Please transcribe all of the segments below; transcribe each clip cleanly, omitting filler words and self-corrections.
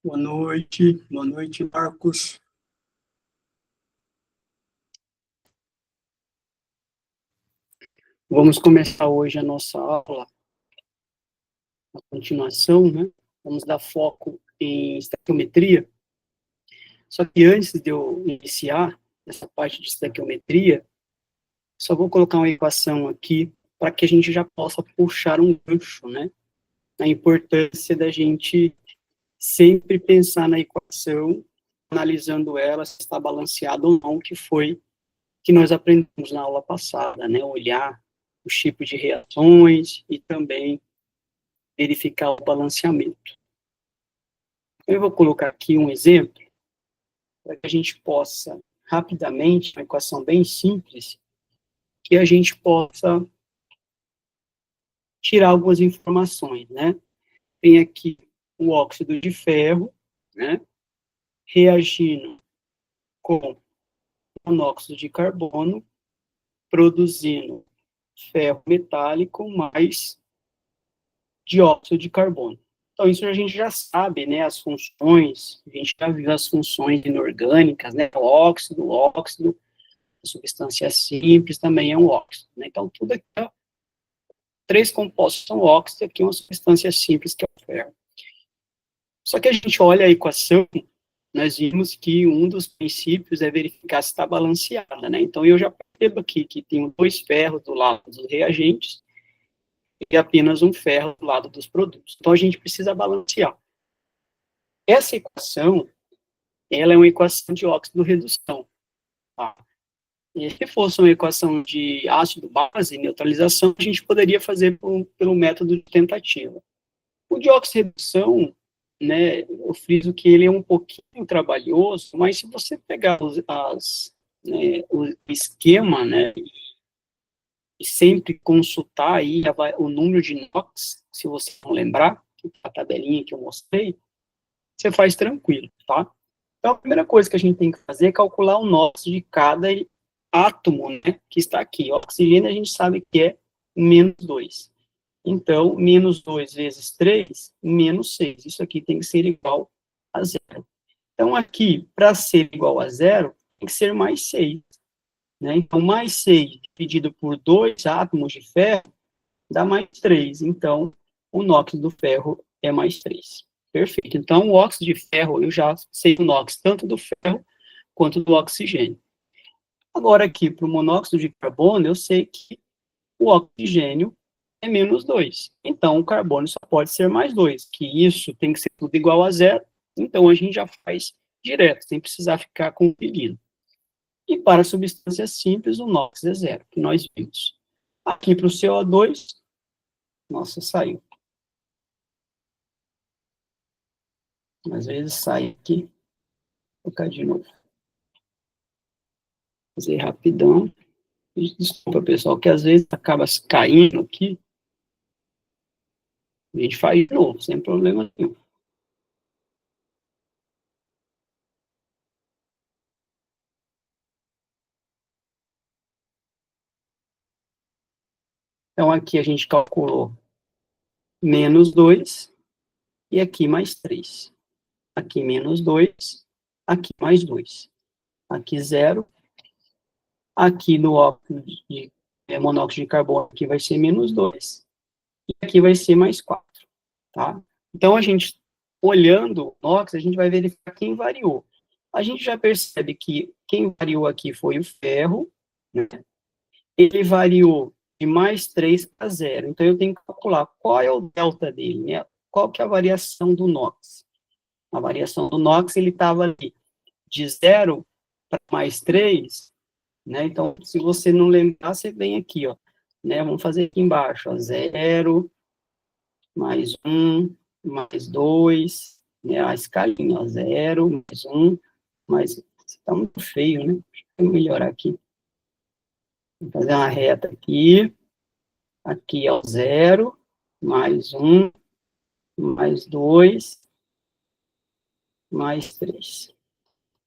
Boa noite, Marcos. Vamos começar hoje a nossa aula, a continuação, né? Vamos dar foco em estequiometria. Só que antes de eu iniciar essa parte de estequiometria, só vou colocar uma equação aqui para que a gente já possa puxar um gancho, né? A importância da gente sempre pensar na equação, analisando ela, se está balanceada ou não, que foi que nós aprendemos na aula passada, né? Olhar os tipos de reações e também verificar o balanceamento. Eu vou colocar aqui um exemplo para que a gente possa, rapidamente, uma equação bem simples, que a gente possa tirar algumas informações, né? Tem aqui o óxido de ferro, né? Reagindo com monóxido de carbono, produzindo ferro metálico mais dióxido de carbono. Então, isso a gente já sabe, né, as funções, a gente já viu as funções inorgânicas, né, o óxido, a substância simples também é um óxido, né, então tudo aqui, ó, 3 compostos são óxido, aqui uma substância simples que é o ferro. Só que a gente olha a equação, nós vimos que um dos princípios é verificar se está balanceada, né, então eu já percebo aqui que tem 2 ferros do lado dos reagentes, e apenas um ferro do lado dos produtos. Então, a gente precisa balancear. Essa equação, ela é uma equação de óxido-redução. Tá? E se fosse uma equação de ácido-base, neutralização, a gente poderia fazer pelo método de tentativa. O de óxido-redução, né, eu friso que ele é um pouquinho trabalhoso, mas se você pegar o esquema, né, e sempre consultar aí o número de NOx, se você não lembrar, a tabelinha que eu mostrei, você faz tranquilo, tá? Então, a primeira coisa que a gente tem que fazer é calcular o NOx de cada átomo, né, que está aqui. O oxigênio a gente sabe que é menos 2. Então, menos 2 vezes 3, menos 6. Isso aqui tem que ser igual a zero. Então, aqui, para ser igual a zero, tem que ser mais 6. Né? Então, mais 6 dividido por 2 átomos de ferro dá mais 3. Então, o NOx do ferro é mais 3. Perfeito. Então, o óxido de ferro, eu já sei o NOx tanto do ferro quanto do oxigênio. Agora, aqui, para o monóxido de carbono, eu sei que o oxigênio é menos 2. Então, o carbono só pode ser mais 2, que isso tem que ser tudo igual a zero. Então, a gente já faz direto, sem precisar ficar conferindo. E para substâncias simples, o NOx é zero, que nós vimos. Aqui para o CO2, nossa, saiu. Às vezes sai aqui, vou colocar de novo. Fazer rapidão. Desculpa, pessoal, que às vezes acaba caindo aqui. A gente faz de novo, sem problema nenhum. Então, aqui a gente calculou menos 2 e aqui mais 3. Aqui menos 2, aqui mais 2. Aqui zero. Aqui no óxido de monóxido de carbono, aqui vai ser menos 2. E aqui vai ser mais 4. Tá? Então, a gente, olhando o NOx, a gente vai verificar quem variou. A gente já percebe que quem variou aqui foi o ferro, né? Ele variou de mais 3 para 0. Então, eu tenho que calcular qual é o delta dele, né? Qual que é a variação do NOx. A variação do NOx, ele estava ali de 0 para mais 3, né? Então, se você não lembrar, você vem aqui, ó, né? Vamos fazer aqui embaixo, ó, 0, mais 1, mais 2, né? A escalinha, ó, 0, mais 1, mais... Está muito feio, né? Deixa eu melhorar aqui. Vou fazer uma reta aqui. Aqui é o 0, mais 1, mais 2, mais 3.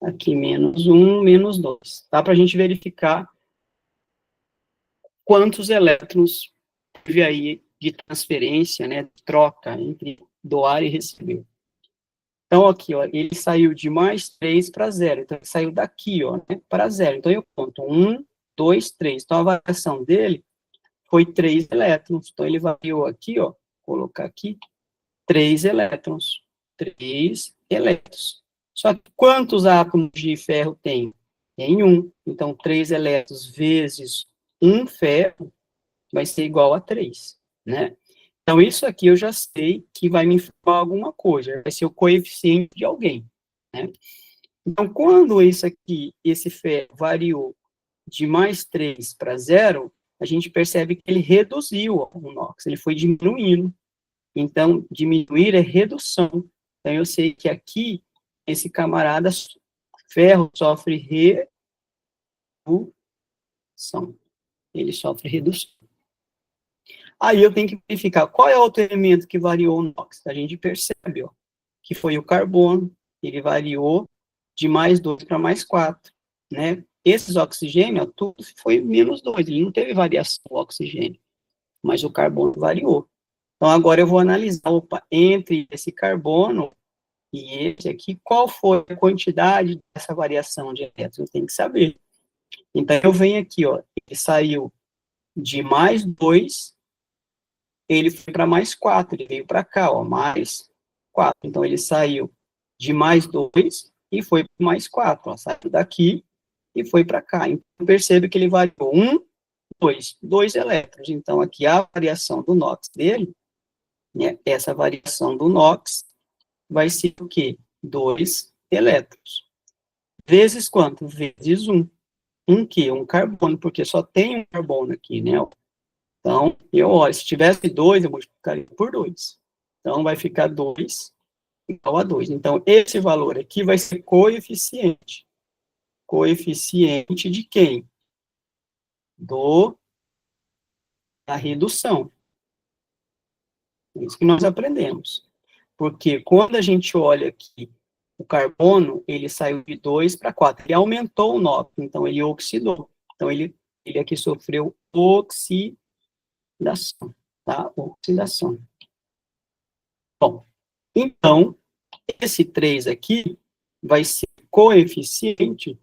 Aqui menos 1, menos 2. Dá para a gente verificar quantos elétrons teve aí de transferência, né, de troca entre doar e receber. Então, aqui, ó, ele saiu de mais 3 para 0. Então, ele saiu daqui, ó, né, para 0. Então, eu conto 1, 2, 3. Então, a variação dele foi 3 elétrons. Então, ele variou aqui, ó, vou colocar aqui, 3 elétrons. 3 elétrons. Só que quantos átomos de ferro tem? Tem 1. Então, 3 elétrons vezes 1 ferro vai ser igual a 3, né? Então, isso aqui eu já sei que vai me informar alguma coisa, vai ser o coeficiente de alguém, né? Então, quando isso aqui, esse ferro variou de mais 3 para 0, a gente percebe que ele reduziu o NOx, ele foi diminuindo. Então, diminuir é redução. Então, eu sei que aqui, esse camarada, ferro, sofre redução. Ele sofre redução. Aí eu tenho que verificar qual é o outro elemento que variou o NOx. A gente percebe, ó, que foi o carbono, ele variou de mais 2 para mais 4, né? Esses oxigênios, ó, tudo foi menos 2, ele não teve variação o oxigênio, mas o carbono variou. Então, agora eu vou analisar, opa, entre esse carbono e esse aqui, qual foi a quantidade dessa variação de elétrons? Eu tenho que saber. Então, eu venho aqui, ó, ele saiu de mais 2, ele foi para mais 4, ele veio para cá, ó, mais 4. Então, ele saiu de mais 2 e foi para mais 4, ó, saiu daqui e foi para cá. Então, percebe que ele variou 1, 2 elétrons. Então, aqui a variação do NOx dele, né, essa variação do NOx vai ser o quê? 2 elétrons. Vezes quanto? Vezes 1. Um quê? Um carbono, porque só tem um carbono aqui, né? Então, eu olho, se tivesse 2, eu multiplicaria por 2. Então, vai ficar 2 igual a 2. Então, esse valor aqui vai ser coeficiente. Coeficiente de quem? Da redução. É isso que nós aprendemos. Porque quando a gente olha aqui, o carbono, ele saiu de 2 para 4. Ele aumentou o NOx, então ele oxidou. Então, ele aqui sofreu oxidação, tá? Oxidação. Bom, então, esse 3 aqui vai ser coeficiente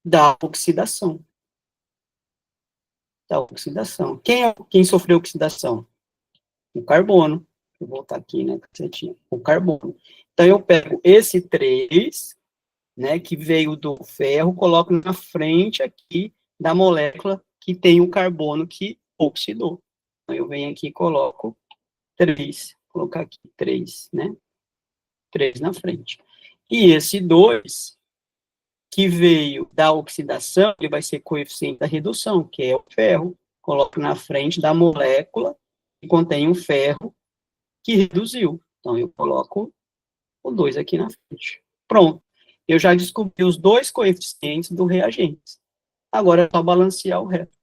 da oxidação. Da oxidação. Quem sofreu oxidação? O carbono. Vou voltar aqui, né, o carbono. Então, eu pego esse 3, né, que veio do ferro, coloco na frente aqui da molécula que tem o carbono que oxidou. Então, eu venho aqui e coloco 3, vou colocar aqui 3, né, 3 na frente. E esse 2, que veio da oxidação, ele vai ser coeficiente da redução, que é o ferro. Coloco na frente da molécula que contém um ferro que reduziu. Então, eu coloco o 2 aqui na frente. Pronto. Eu já descobri os dois coeficientes do reagente. Agora é só balancear o resto.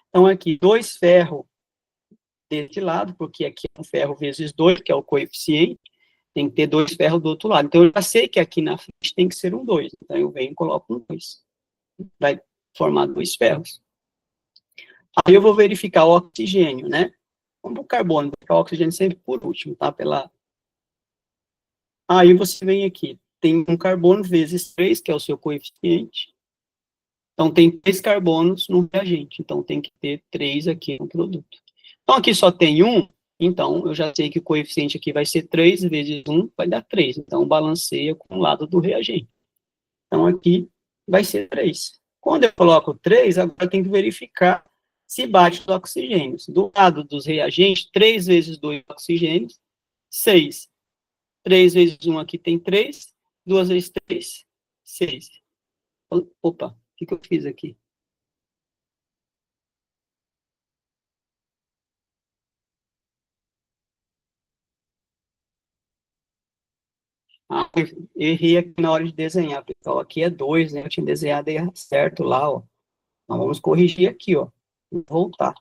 Então, aqui, 2 ferro desse lado, porque aqui é um ferro vezes 2, que é o coeficiente, tem que ter 2 ferros do outro lado. Então, eu já sei que aqui na frente tem que ser um 2. Então, eu venho e coloco um 2. Vai formar 2 ferros. Aí eu vou verificar o oxigênio, né? Vamos para o carbono, porque o oxigênio sempre por último, tá? Aí você vem aqui, tem um carbono vezes 3, que é o seu coeficiente. Então, tem 3 carbonos no reagente. Então, tem que ter 3 aqui no produto. Então, aqui só tem 1. Então, eu já sei que o coeficiente aqui vai ser 3 vezes 1, vai dar 3. Então, balanceia com o lado do reagente. Então, aqui vai ser 3. Quando eu coloco 3, agora eu tenho que verificar se bate os oxigênios. Do lado dos reagentes, 3 vezes 2 oxigênios, 6. 3 vezes 1 aqui tem 3, 2 vezes 3, 6. Opa, o que eu fiz aqui? Ah, eu errei aqui na hora de desenhar, pessoal. Aqui é 2, né? Eu tinha desenhado certo lá, ó. Nós vamos corrigir aqui, ó. Voltar.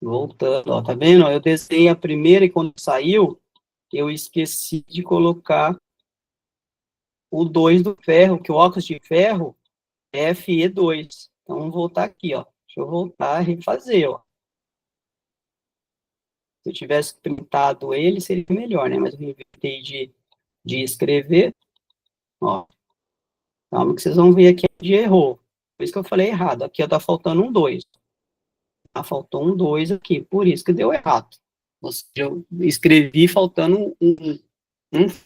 Voltando, ó. Tá vendo? Eu desenhei a primeira e quando saiu, eu esqueci de colocar o 2 do ferro, que o óxido de ferro é Fe2. Então, vamos voltar aqui, ó. Deixa eu voltar e refazer, ó. Se eu tivesse printado ele, seria melhor, né? Mas eu inventei de escrever. Ó, calma que vocês vão ver aqui onde errou. Por isso que eu falei errado. Aqui, ó, tá faltando um 2. Tá, faltou um 2 aqui. Por isso que deu errado. Ou seja, eu escrevi faltando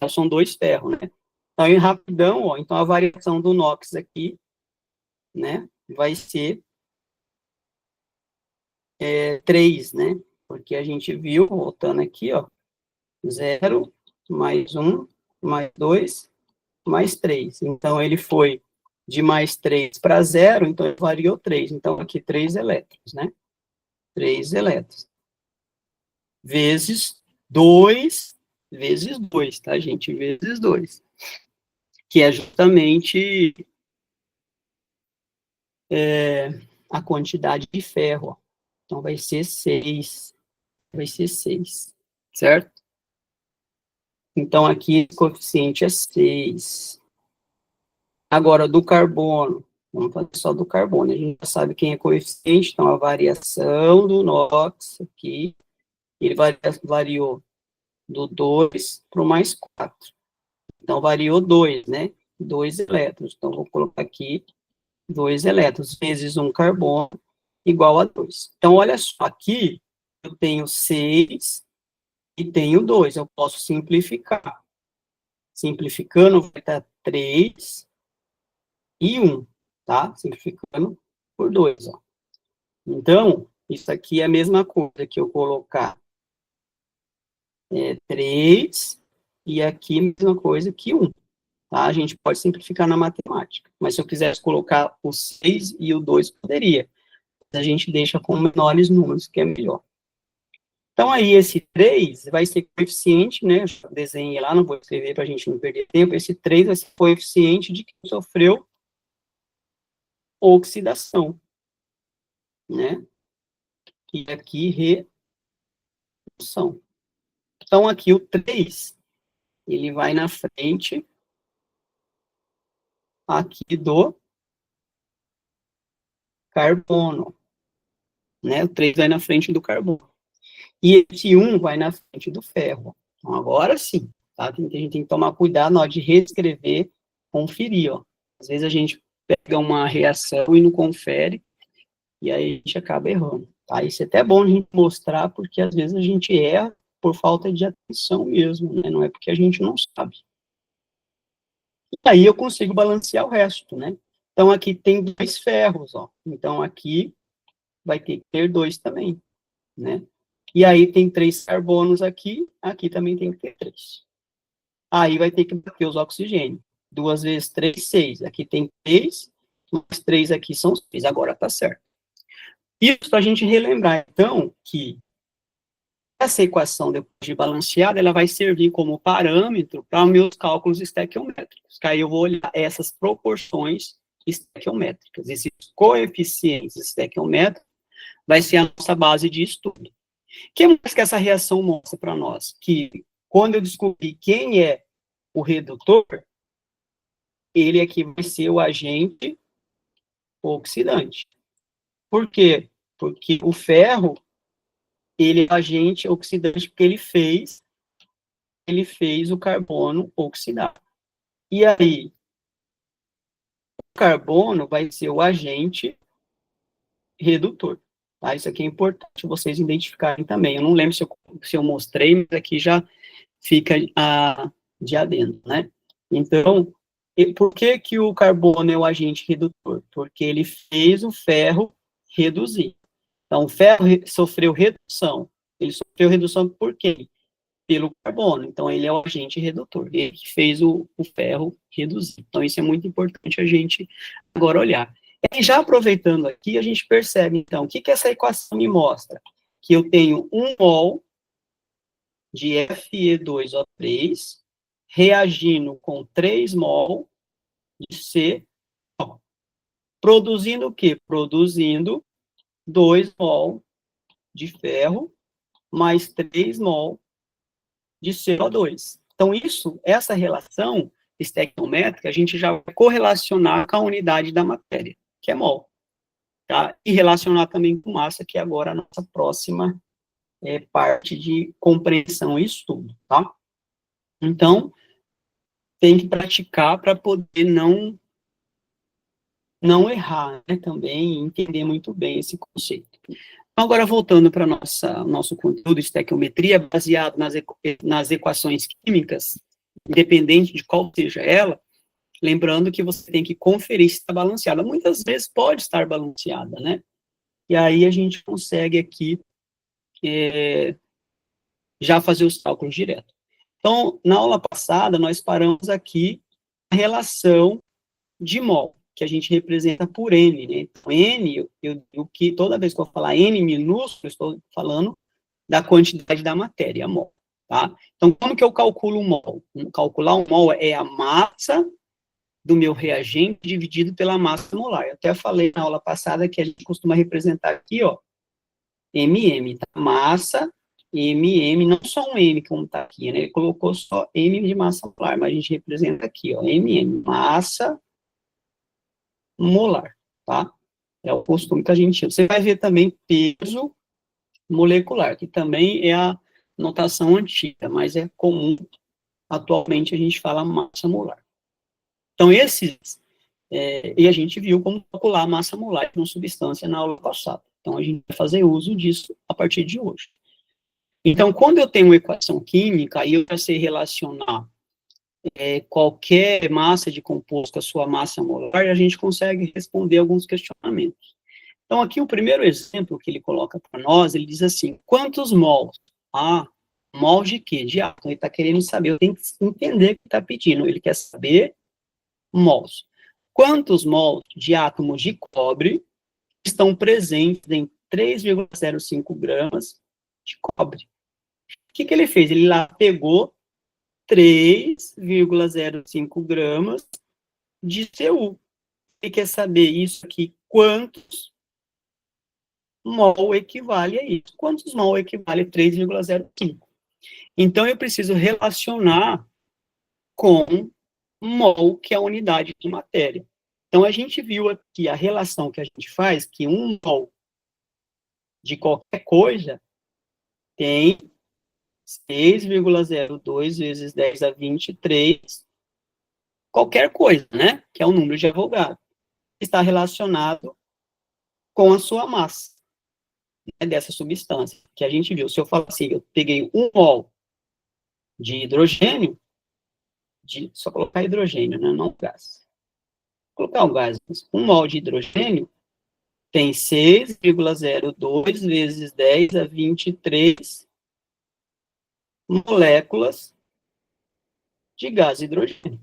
são 2 ferros, né? Então, em rapidão, ó, então a variação do NOx aqui, né, vai ser 3, né? Porque a gente viu, voltando aqui, ó, 0, mais 1, mais 2, mais 3. Então, ele foi de mais 3 para 0, então ele variou 3. Então, aqui 3 elétrons, né? 3 elétrons. Vezes 2, vezes 2, tá, gente? Vezes 2. Que é justamente a quantidade de ferro, ó. Então, vai ser 6. Vai ser 6, certo? Então, aqui o coeficiente é 6. Agora, do carbono, vamos fazer só do carbono, a gente já sabe quem é coeficiente, então a variação do NOx aqui, ele variou do 2 para o mais 4. Então, variou 2, né? 2 elétrons. Então, vou colocar aqui 2 elétrons vezes um carbono igual a 2. Então, olha só, aqui eu tenho 6 e tenho 2. Eu posso simplificar. Simplificando, vai dar 3 e 1, tá? Simplificando por 2, ó. Então, isso aqui é a mesma coisa que eu colocar 3 e aqui a mesma coisa que 1, tá? A gente pode simplificar na matemática, mas se eu quisesse colocar o 6 e o 2, poderia. A gente deixa com menores números, que é melhor. Então, aí, esse 3 vai ser coeficiente, né? Eu desenhei lá, não vou escrever para a gente não perder tempo. Esse 3 vai ser coeficiente de quem sofreu oxidação, né? E aqui, redução. Então, aqui o 3, ele vai na frente aqui do carbono, né? O 3 vai na frente do carbono. E esse 1 vai na frente do ferro. Então, agora sim, tá? A gente tem que tomar cuidado na hora de reescrever, conferir, ó. Às vezes a gente pega uma reação e não confere, e aí a gente acaba errando, tá? Isso é até bom a gente mostrar, porque às vezes a gente erra por falta de atenção mesmo, né? Não é porque a gente não sabe. E aí eu consigo balancear o resto, né? Então, aqui tem 2 ferros, ó. Então, aqui vai ter que ter 2 também, né? E aí tem 3 carbonos aqui, aqui também tem que ter 3. Aí vai ter que bater os oxigênios. 2 vezes 3, 6. Aqui tem 3, mais 3 aqui são 6. Agora tá certo. Isso para a gente relembrar, então, que essa equação, depois de balanceada, ela vai servir como parâmetro para meus cálculos estequiométricos. Que aí eu vou olhar essas proporções estequiométricas. Esses coeficientes estequiométricos vai ser a nossa base de estudo. O que mais que essa reação mostra para nós? Que quando eu descobri quem é o redutor, ele aqui vai ser o agente oxidante. Por quê? Porque o ferro, ele é agente oxidante porque ele fez o carbono oxidar. E aí, o carbono vai ser o agente redutor. Tá? Isso aqui é importante vocês identificarem também. Eu não lembro se eu mostrei, mas aqui já fica de adendo, né? Então, por que que o carbono é o agente redutor? Porque ele fez o ferro reduzir. Então, o ferro sofreu redução. Ele sofreu redução por quê? Pelo carbono. Então, ele é o agente redutor. Ele que fez o ferro reduzir. Então, isso é muito importante a gente agora olhar. E já aproveitando aqui, a gente percebe, então, o que que essa equação me mostra? Que eu tenho 1 mol de Fe2O3 reagindo com 3 mol de CO. Produzindo o quê? Produzindo 2 mol de ferro mais 3 mol de CO2. Então, essa relação estequiométrica, a gente já vai correlacionar com a unidade da matéria, que é mol. Tá? E relacionar também com massa, que é agora a nossa próxima parte de compreensão e estudo, tá? Então, tem que praticar para poder não errar, né, também, e entender muito bem esse conceito. Então, agora, voltando para nosso conteúdo de estequiometria, baseado nas equações químicas, independente de qual seja ela, lembrando que você tem que conferir se está balanceada. Muitas vezes pode estar balanceada, né? E aí a gente consegue aqui já fazer os cálculos direto. Então, na aula passada, nós paramos aqui a relação de mol, que a gente representa por N, né? Então, N, eu digo que toda vez que eu falar N minúsculo, eu estou falando da quantidade da matéria, mol, tá? Então, como que eu calculo o mol? Calcular o mol é a massa do meu reagente dividido pela massa molar. Eu até falei na aula passada que a gente costuma representar aqui, ó, MM, tá? Massa, MM, não só um M, como tá aqui, né? Ele colocou só M de massa molar, mas a gente representa aqui, ó, MM, massa molar, tá? É o costume que a gente usa. Você vai ver também peso molecular, que também é a notação antiga, mas é comum, atualmente a gente fala massa molar. Então, e a gente viu como calcular a massa molar de uma substância na aula passada. Então, a gente vai fazer uso disso a partir de hoje. Então, quando eu tenho uma equação química, aí eu já sei relacionar qualquer massa de composto com a sua massa molar, e a gente consegue responder alguns questionamentos. Então, aqui o primeiro exemplo que ele coloca para nós, ele diz assim, quantos mols? Ah, mols de quê? De átomo. Ele está querendo saber, eu tenho que entender o que está pedindo. Ele quer saber mols. Quantos mols de átomos de cobre estão presentes em 3,05 gramas de cobre? O que ele fez? Ele lá pegou 3,05 gramas de Cu. Ele quer saber isso aqui, quantos mol equivale a isso? Quantos mol equivale a 3,05? Então, eu preciso relacionar com mol, que é a unidade de matéria. Então, a gente viu aqui a relação que a gente faz, que um mol de qualquer coisa tem 6,02 vezes 10 a 23, qualquer coisa, né? Que é o número de Avogadro. Está relacionado com a sua massa, né, dessa substância, que a gente viu. Se eu falar assim, eu peguei um mol de hidrogênio, só colocar hidrogênio, né, não gás. Colocar um gás, um mol de hidrogênio tem 6,02 vezes 10 a 23 moléculas de gás hidrogênio.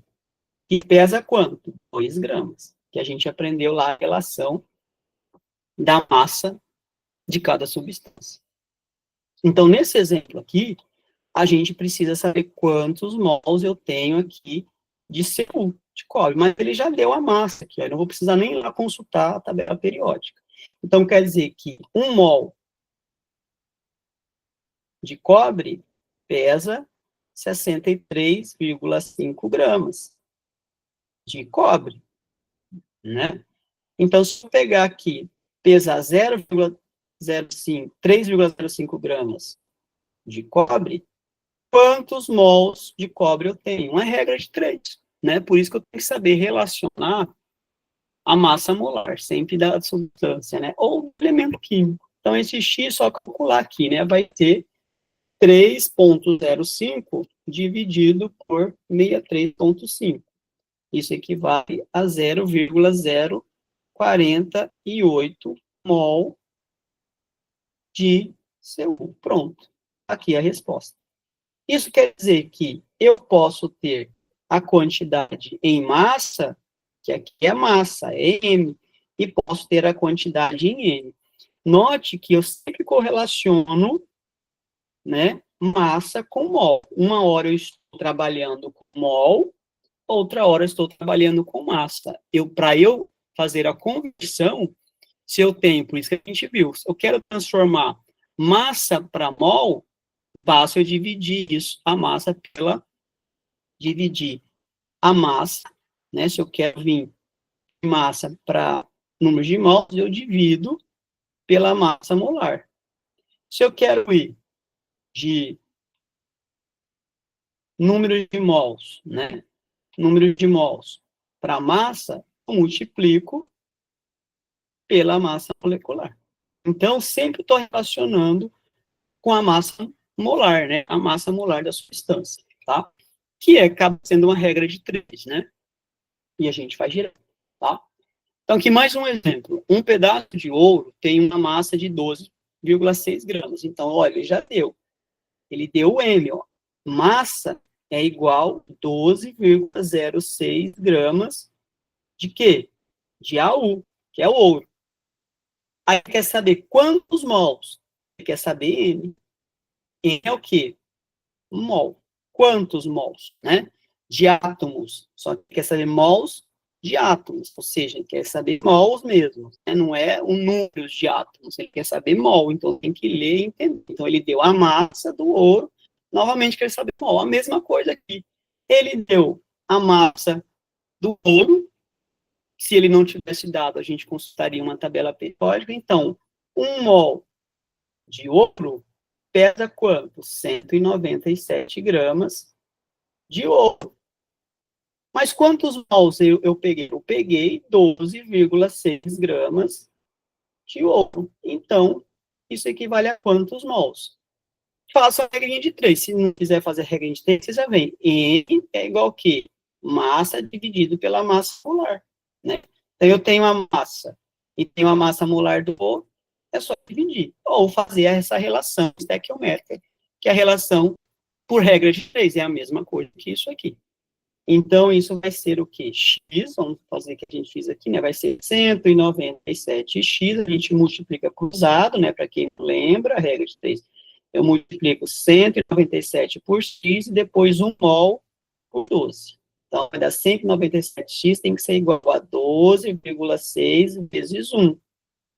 Que pesa quanto? 2 gramas. Que a gente aprendeu lá a relação da massa de cada substância. Então, nesse exemplo aqui, a gente precisa saber quantos mols eu tenho aqui de Cu, de cobre, mas ele já deu a massa aqui, eu não vou precisar nem ir lá consultar a tabela periódica. Então, quer dizer que um mol de cobre pesa 63,5 gramas de cobre, né? Então, se eu pegar aqui, pesar 3,05 gramas de cobre, quantos mols de cobre eu tenho? Uma regra de 3, né? Por isso que eu tenho que saber relacionar a massa molar, sempre da substância, né? Ou do elemento químico. Então, esse X, só calcular aqui, né? Vai ter 3,05 dividido por 63,5. Isso equivale a 0,048 mol de Cu. Pronto. Aqui a resposta. Isso quer dizer que eu posso ter a quantidade em massa, que aqui é massa, é M, e posso ter a quantidade em N. Note que eu sempre correlaciono, né, massa com mol. Uma hora eu estou trabalhando com mol, outra hora eu estou trabalhando com massa. Para eu fazer a conversão, se eu tenho, por isso que a gente viu, se eu quero transformar massa para mol, basta eu dividir isso, dividir a massa, né, se eu quero vir massa para número de mols, eu divido pela massa molar. Se eu quero ir de número de mols, né? Número de mols para massa, eu multiplico pela massa molecular. Então, sempre estou relacionando com a massa molar, né? A massa molar da substância, tá? Que acaba sendo uma regra de 3, né? E a gente faz direto, tá? Então, aqui mais um exemplo. Um pedaço de ouro tem uma massa de 12,6 gramas. Então, olha, ele já deu. Ele deu o M, ó. Massa é igual a 12,06 gramas de quê? De AU, que é o ouro. Aí quer saber quantos mols? Ele quer saber M. M é o quê? Mol. Quantos mols, né? De átomos. Só que quer saber mols de átomos, ou seja, ele quer saber mols mesmo, né? Não é o número de átomos, ele quer saber mol, então tem que ler e entender. Então ele deu a massa do ouro, novamente quer saber mol, a mesma coisa aqui. Ele deu a massa do ouro, se ele não tivesse dado, a gente consultaria uma tabela periódica, então, 1 mol de ouro pesa quanto? 197 gramas de ouro. Mas quantos mols eu peguei? Eu peguei 12,6 gramas de ouro. Então, isso equivale a quantos mols? Faça a regrinha de 3. Se não quiser fazer a regrinha de 3, você já vem. N é igual a quê? Massa dividido pela massa molar. Né? Então, eu tenho a massa e tenho a massa molar do ouro, é só dividir. Ou fazer essa relação estequiométrica, que é a relação por regra de 3, é a mesma coisa que isso aqui. Então, isso vai ser o quê? X, vamos fazer o que a gente fez aqui, né? Vai ser 197x, a gente multiplica cruzado, né? Para quem não lembra, a regra de 3. Eu multiplico 197 por x e depois 1 mol por 12. Então, vai dar 197x, tem que ser igual a 12,6 vezes 1.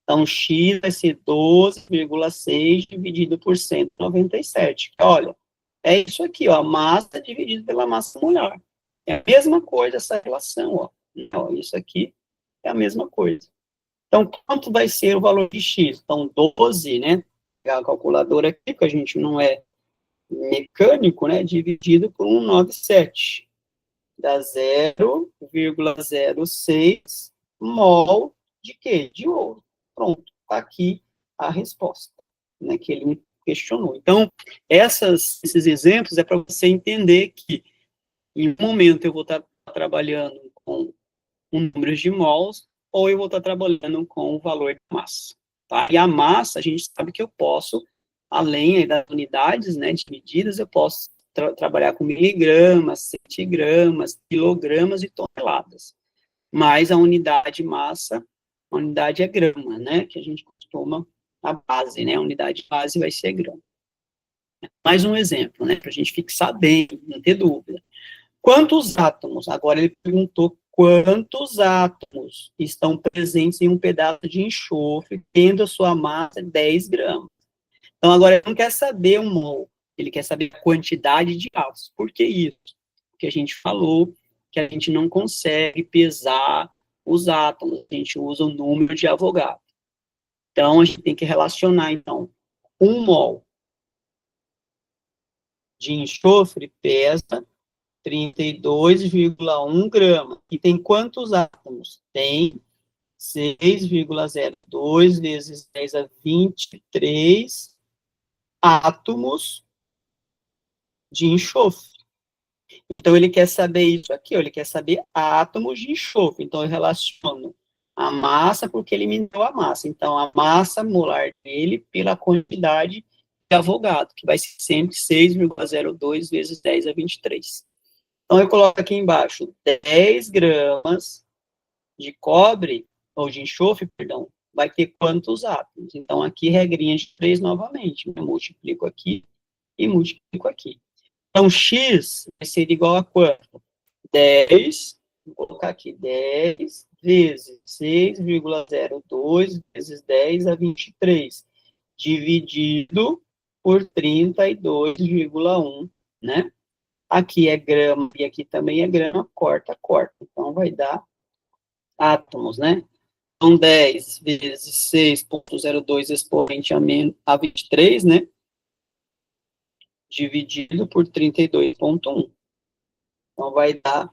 Então, x vai ser 12,6 dividido por 197. Olha, é isso aqui, ó, a massa dividida pela massa molar. É a mesma coisa essa relação, ó. Então, isso aqui é a mesma coisa. Então, quanto vai ser o valor de x? Então, 12, né? Pegar a calculadora aqui, porque a gente não é mecânico, né? Dividido por 197. Dá 0,06 mol de quê? De ouro. Pronto, está aqui a resposta, né? Que ele me questionou. Então, esses exemplos é para você entender que em um momento eu vou estar trabalhando com números de mols, ou eu vou estar trabalhando com o valor de massa. Tá? E a massa, a gente sabe que eu posso, além das unidades, né, de medidas, eu posso trabalhar com miligramas, centigramas, quilogramas e toneladas. Mas a unidade massa, a unidade é grama, né, que a gente costuma, a base, né, a unidade base vai ser grama. Mais um exemplo, né, para a gente fixar bem, não ter dúvida. Quantos átomos? Agora ele perguntou quantos átomos estão presentes em um pedaço de enxofre, tendo a sua massa 10 gramas. Então, agora ele não quer saber o mol, ele quer saber a quantidade de átomos. Por que isso? Porque a gente falou que a gente não consegue pesar os átomos, a gente usa o número de Avogadro. Então, a gente tem que relacionar, então, 1 mol de enxofre pesa 32,1 gramas. E tem quantos átomos? Tem 6,02 vezes 10 a 23 átomos de enxofre. Então, ele quer saber isso aqui, ó, ele quer saber átomos de enxofre. Então, eu relaciono a massa, porque ele me deu a massa. Então, a massa molar dele pela quantidade de Avogadro, que vai ser sempre 6,02 vezes 10 a 23. Então, eu coloco aqui embaixo 10 gramas de cobre, ou de enxofre, perdão, vai ter quantos átomos? Então, aqui, regrinha de 3 novamente. Eu multiplico aqui e multiplico aqui. Então, x vai ser igual a quanto? 10, vou colocar aqui, 10 vezes 6,02 vezes 10 a 23, dividido por 32,1, né? Aqui é grama e aqui também é grama, corta, corta. Então, vai dar átomos, né? Então, 10 vezes 6,02 expoente a 23, né? dividido por 32,1. Então, vai dar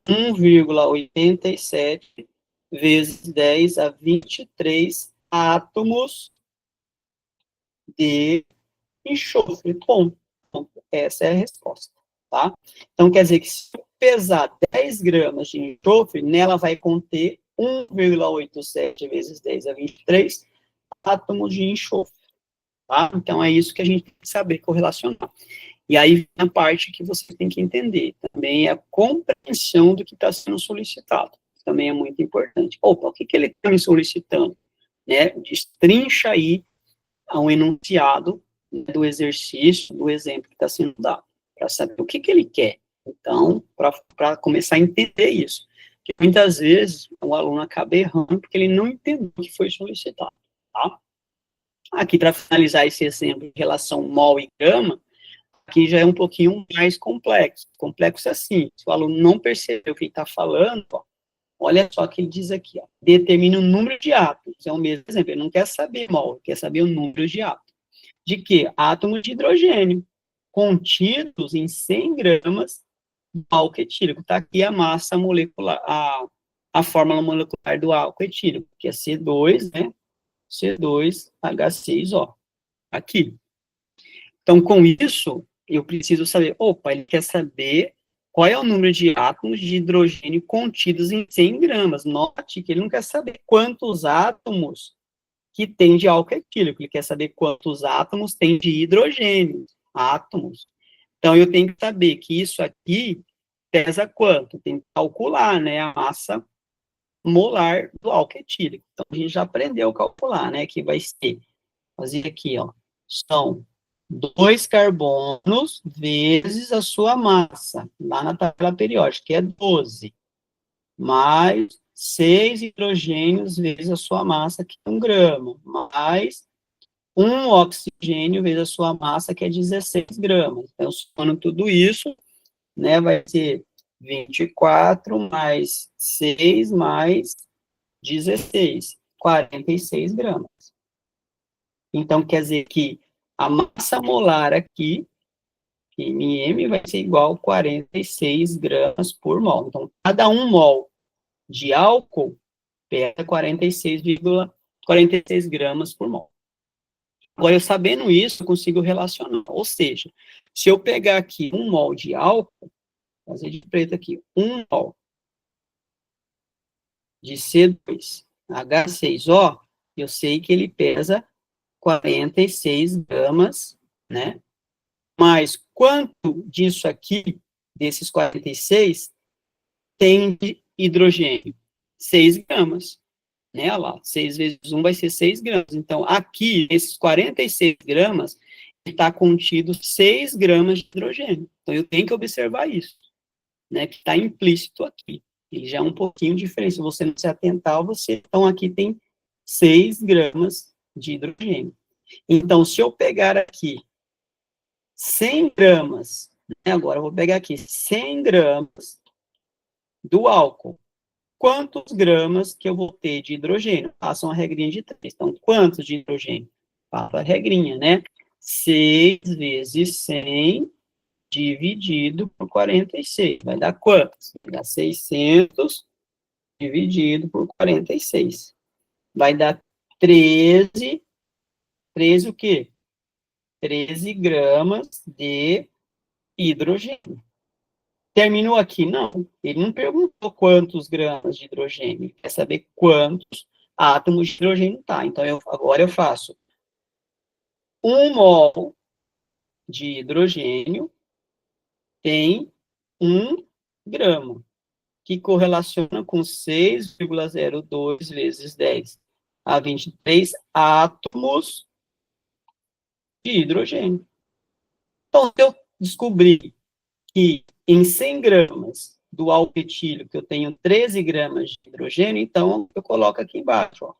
1,87 vezes 10 a 23 átomos de enxofre. Ponto. Essa é a resposta, tá? Então, quer dizer que se eu pesar 10 gramas de enxofre, nela vai conter 1,87 vezes 10 a 23 átomos de enxofre, tá? Então, é isso que a gente tem que saber correlacionar. E aí vem a parte que você tem que entender, também é a compreensão do que está sendo solicitado, também é muito importante. Opa, o que ele está me solicitando? Né? Destrincha aí um enunciado do exercício, do exemplo que está sendo dado, para saber o que ele quer. Então, para começar a entender isso. Porque muitas vezes o aluno acaba errando porque ele não entendeu o que foi solicitado, tá? Aqui, para finalizar esse exemplo em relação mol e grama, aqui já é um pouquinho mais complexo. Complexo assim, se o aluno não percebeu o que ele está falando, ó, olha só o que ele diz aqui, ó, determina o número de átomos, é o mesmo exemplo, ele não quer saber mol, ele quer saber o número de átomos. De que? Átomos de hidrogênio, contidos em 100 gramas do álcool etílico. Está aqui a massa molecular, a fórmula molecular do álcool etílico, que é C2, né? C2H6O. Aqui. Então, com isso, eu preciso saber, opa, ele quer saber qual é o número de átomos de hidrogênio contidos em 100 gramas. Note que ele não quer saber quantos átomos que tem de álcool etílico, ele quer saber quantos átomos tem de hidrogênio, átomos. Então, eu tenho que saber que isso aqui pesa quanto? Tem que calcular, né, a massa molar do álcool etílico. Então, a gente já aprendeu a calcular, né, que vai ser, fazer aqui, ó, são 2 carbonos vezes a sua massa, lá na tabela periódica, que é 12, mais 6 hidrogênios vezes a sua massa, que é 1 grama, mais 1 oxigênio vezes a sua massa, que é 16 gramas. Então, somando tudo isso, né, vai ser 24 mais 6 mais 16, 46 gramas. Então, quer dizer que a massa molar aqui, MM, vai ser igual a 46 gramas por mol. Então, cada 1 mol de álcool pesa 46 gramas por mol. Agora, eu sabendo isso, eu consigo relacionar. Ou seja, se eu pegar aqui 1 mol de álcool, fazer de preto aqui, 1 mol de C2H6O, eu sei que ele pesa 46 gramas, né? Mas quanto disso aqui, desses 46, tem de hidrogênio? 6 gramas. Né, olha lá, 6 vezes 1 vai ser 6 gramas. Então, aqui, nesses 46 gramas, está contido 6 gramas de hidrogênio. Então, eu tenho que observar isso, né, que está implícito aqui. Ele já é um pouquinho diferente. Se você não se atentar, você, então, aqui tem 6 gramas de hidrogênio. Então, se eu pegar aqui 100 gramas, né, agora eu vou pegar aqui 100 gramas do álcool, quantos gramas que eu vou ter de hidrogênio? Façam a regrinha de 3. Então, quantos de hidrogênio? Faça a regrinha, né? 6 vezes 100 dividido por 46. Vai dar quantos? Vai dar 600 dividido por 46. Vai dar 13 o quê? 13 gramas de hidrogênio. Terminou aqui? Não. Ele não perguntou quantos gramas de hidrogênio. Ele quer saber quantos átomos de hidrogênio tá. Então, agora eu faço 1 mol de hidrogênio tem 1 grama, que correlaciona com 6,02 vezes 10 a 23 átomos de hidrogênio. Então, se eu descobrir que em 100 gramas do álcool etílico eu tenho 13 gramas de hidrogênio, então eu coloco aqui embaixo, ó,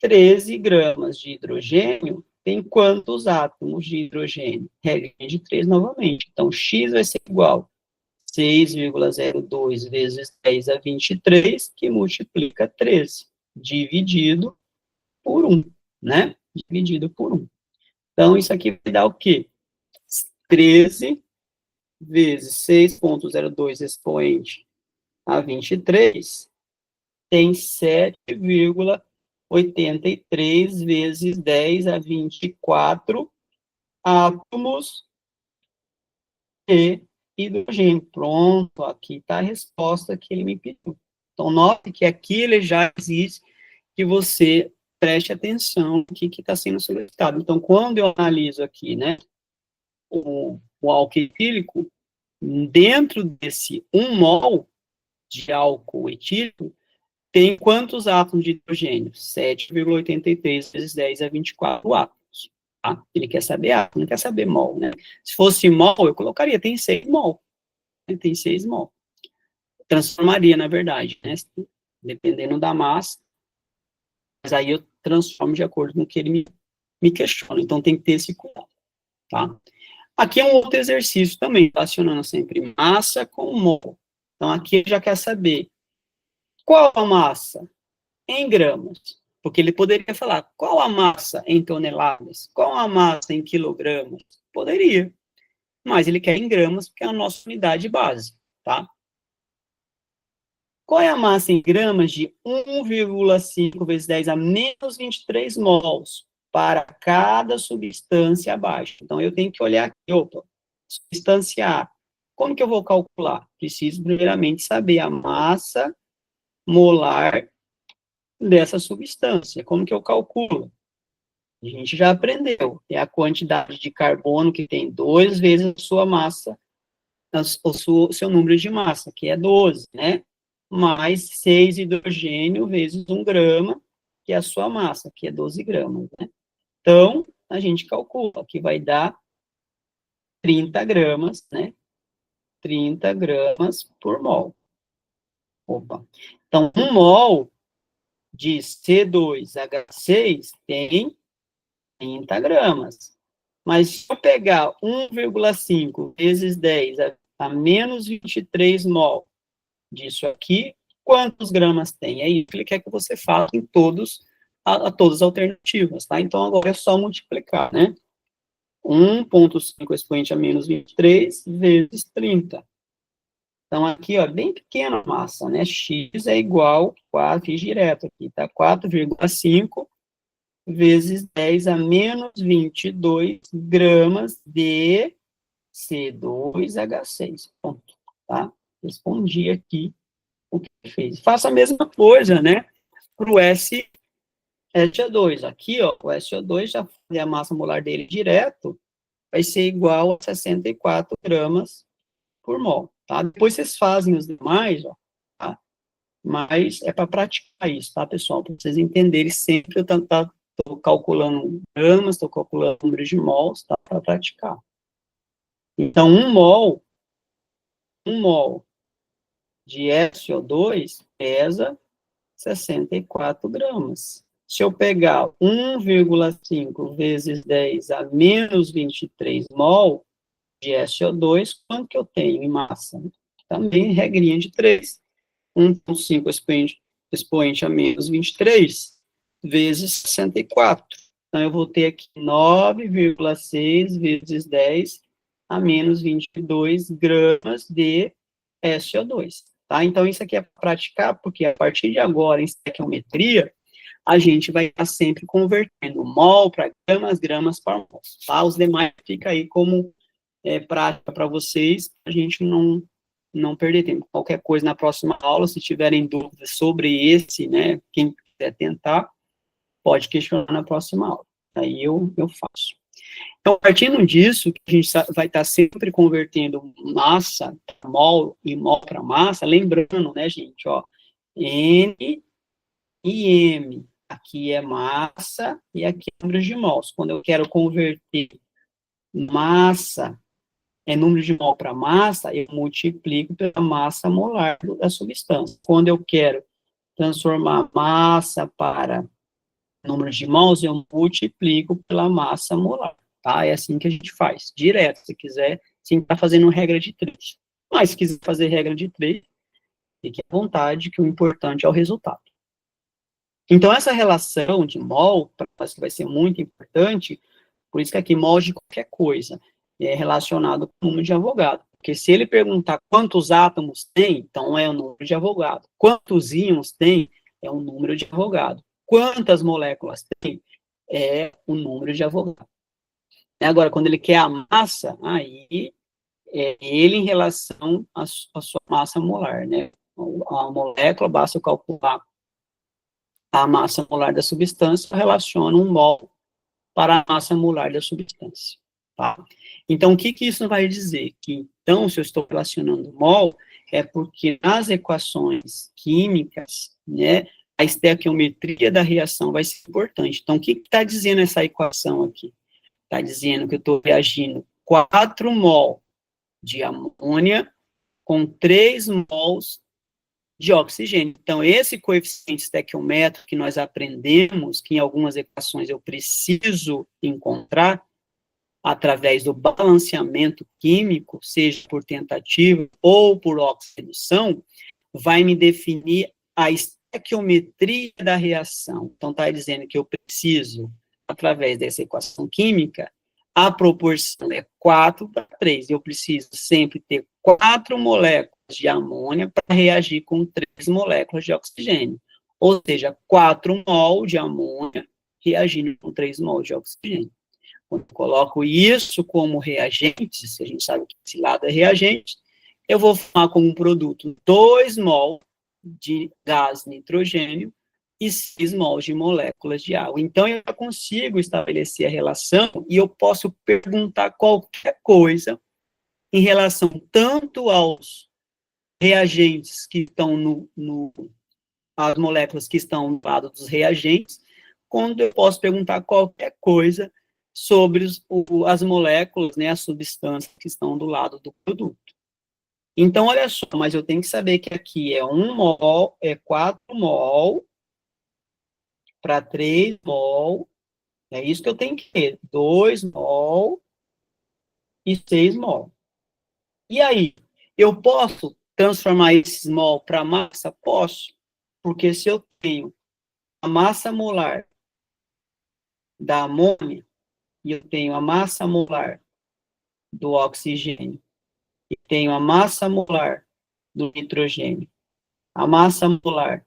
13 gramas de hidrogênio tem quantos átomos de hidrogênio? Regrinha de 3 novamente. Então, X vai ser igual a 6,02 vezes 10 a 23, que multiplica 13, dividido por 1, né? Dividido por 1. Então, isso aqui vai dar o quê? 13 vezes 6,02 expoente a 23 tem 7,83 vezes 10 a 24 átomos de hidrogênio. Pronto, aqui está a resposta que ele me pediu. Então, note que aqui ele já existe que você preste atenção no que está sendo solicitado. Então, quando eu analiso aqui, né, o álcool etílico, dentro desse 1 mol de álcool etílico, tem quantos átomos de hidrogênio? 7,83 vezes 10 a 24 átomos. Tá? Ele quer saber átomo, não quer saber mol, né? Se fosse mol, eu colocaria, tem 6 mol. Né? Tem 6 mol. Transformaria, na verdade, né? Dependendo da massa. Mas aí eu transformo de acordo com o que ele me questiona. Então, tem que ter esse cuidado, tá? Aqui é um outro exercício também, relacionando sempre massa com mol. Então, aqui ele já quer saber qual a massa em gramas, porque ele poderia falar qual a massa em toneladas, qual a massa em quilogramas, poderia, mas ele quer em gramas, porque é a nossa unidade base, tá? Qual é a massa em gramas de 1,5 vezes 10 a menos 23 mols para cada substância abaixo? Então, eu tenho que olhar aqui, opa, substância A. Como que eu vou calcular? Preciso, primeiramente, saber a massa molar dessa substância. Como que eu calculo? A gente já aprendeu. É a quantidade de carbono que tem 2 vezes a sua massa, o seu número de massa, que é 12, né? Mais 6 hidrogênio vezes 1 grama, que é a sua massa, que é 12 gramas, né? Então, a gente calcula, que vai dar 30 gramas, né? 30 gramas por mol. Opa. Então, 1 mol de C2H6 tem 30 gramas. Mas se eu pegar 1,5 vezes 10 a menos 23 mol disso aqui, quantos gramas tem? É isso que ele quer que você faça em todas as alternativas, tá? Então, agora é só multiplicar, né? 1,5 expoente a menos 23 vezes 30. Então, aqui, ó, bem pequena a massa, né? X é igual, 4, fiz direto aqui, tá? 4,5 vezes 10 a menos 22 gramas de C2H6. Ponto, tá? Respondi aqui o que fez. Faça a mesma coisa, né? Para o SO2. Aqui, ó, o SO2, já fazer a massa molar dele direto, vai ser igual a 64 gramas por mol, tá? Depois vocês fazem os demais, ó, tá? Mas é para praticar isso, tá, pessoal? Para vocês entenderem sempre, eu estou calculando gramas, estou calculando número de mols, tá? Para praticar. Então, um mol de SO2 pesa 64 gramas. Se eu pegar 1,5 vezes 10 a menos 23 mol de SO2, quanto que eu tenho em massa? Também regrinha de 3. 1,5 expoente a menos 23 vezes 64. Então, eu vou ter aqui 9,6 vezes 10 a menos 22 gramas de SO2. Tá? Então, isso aqui é para praticar, porque a partir de agora, em estequiometria, a gente vai estar sempre convertendo mol para gramas, gramas para mol. Tá? Os demais fica aí como prática para vocês, a gente não perder tempo. Qualquer coisa na próxima aula, se tiverem dúvidas sobre esse, né, quem quiser tentar, pode questionar na próxima aula. Aí eu faço. Então, partindo disso, que a gente vai estar sempre convertendo massa para mol e mol para massa, lembrando, né, gente, ó, N e M. Aqui é massa e aqui é número de mols. Quando eu quero converter massa número de mol para massa, eu multiplico pela massa molar da substância. Quando eu quero transformar massa para número de mols, eu multiplico pela massa molar, tá? É assim que a gente faz, direto, se quiser, sem estar fazendo regra de 3. Mas se quiser fazer regra de 3, fique à vontade, que o importante é o resultado. Então, essa relação de mol, para nós que vai ser muito importante, por isso que aqui mol de qualquer coisa. relacionado com o número de Avogadro. Porque se ele perguntar quantos átomos tem, então é o número de Avogadro. Quantos íons tem, é o número de Avogadro. Quantas moléculas tem, é o número de Avogadro. Agora, quando ele quer a massa, aí é ele em relação à sua massa molar, né? A molécula, basta calcular a massa molar da substância, relaciona um mol para a massa molar da substância. Tá? Então, o que isso vai dizer? Que, então, se eu estou relacionando mol, é porque nas equações químicas, né, a estequiometria da reação vai ser importante. Então, o que está dizendo essa equação aqui? Está dizendo que eu estou reagindo 4 mol de amônia com 3 mols de oxigênio. Então, esse coeficiente estequiométrico que nós aprendemos, que em algumas equações eu preciso encontrar, através do balanceamento químico, seja por tentativa ou por oxidação, vai me definir a estequiometria da reação. Então, está dizendo que eu preciso, através dessa equação química, a proporção é 4:3. Eu preciso sempre ter 4 moléculas de amônia para reagir com 3 moléculas de oxigênio. Ou seja, 4 mol de amônia reagindo com 3 mol de oxigênio. Quando eu coloco isso como reagente, se a gente sabe que esse lado é reagente, eu vou formar como um produto 2 mol de gás nitrogênio e 6 mols de moléculas de água. Então, eu consigo estabelecer a relação e eu posso perguntar qualquer coisa em relação tanto aos reagentes que estão as moléculas que estão no lado dos reagentes, quando eu posso perguntar qualquer coisa sobre as moléculas, né, as substâncias que estão do lado do produto. Então, olha só, mas eu tenho que saber que aqui é 1 mol, é 4 mol para 3 mol, é isso que eu tenho que ter, 2 mol e 6 mol. E aí, eu posso transformar esses mol para massa? Posso, porque se eu tenho a massa molar da amônia e eu tenho a massa molar do oxigênio e tenho a massa molar do nitrogênio, a massa molar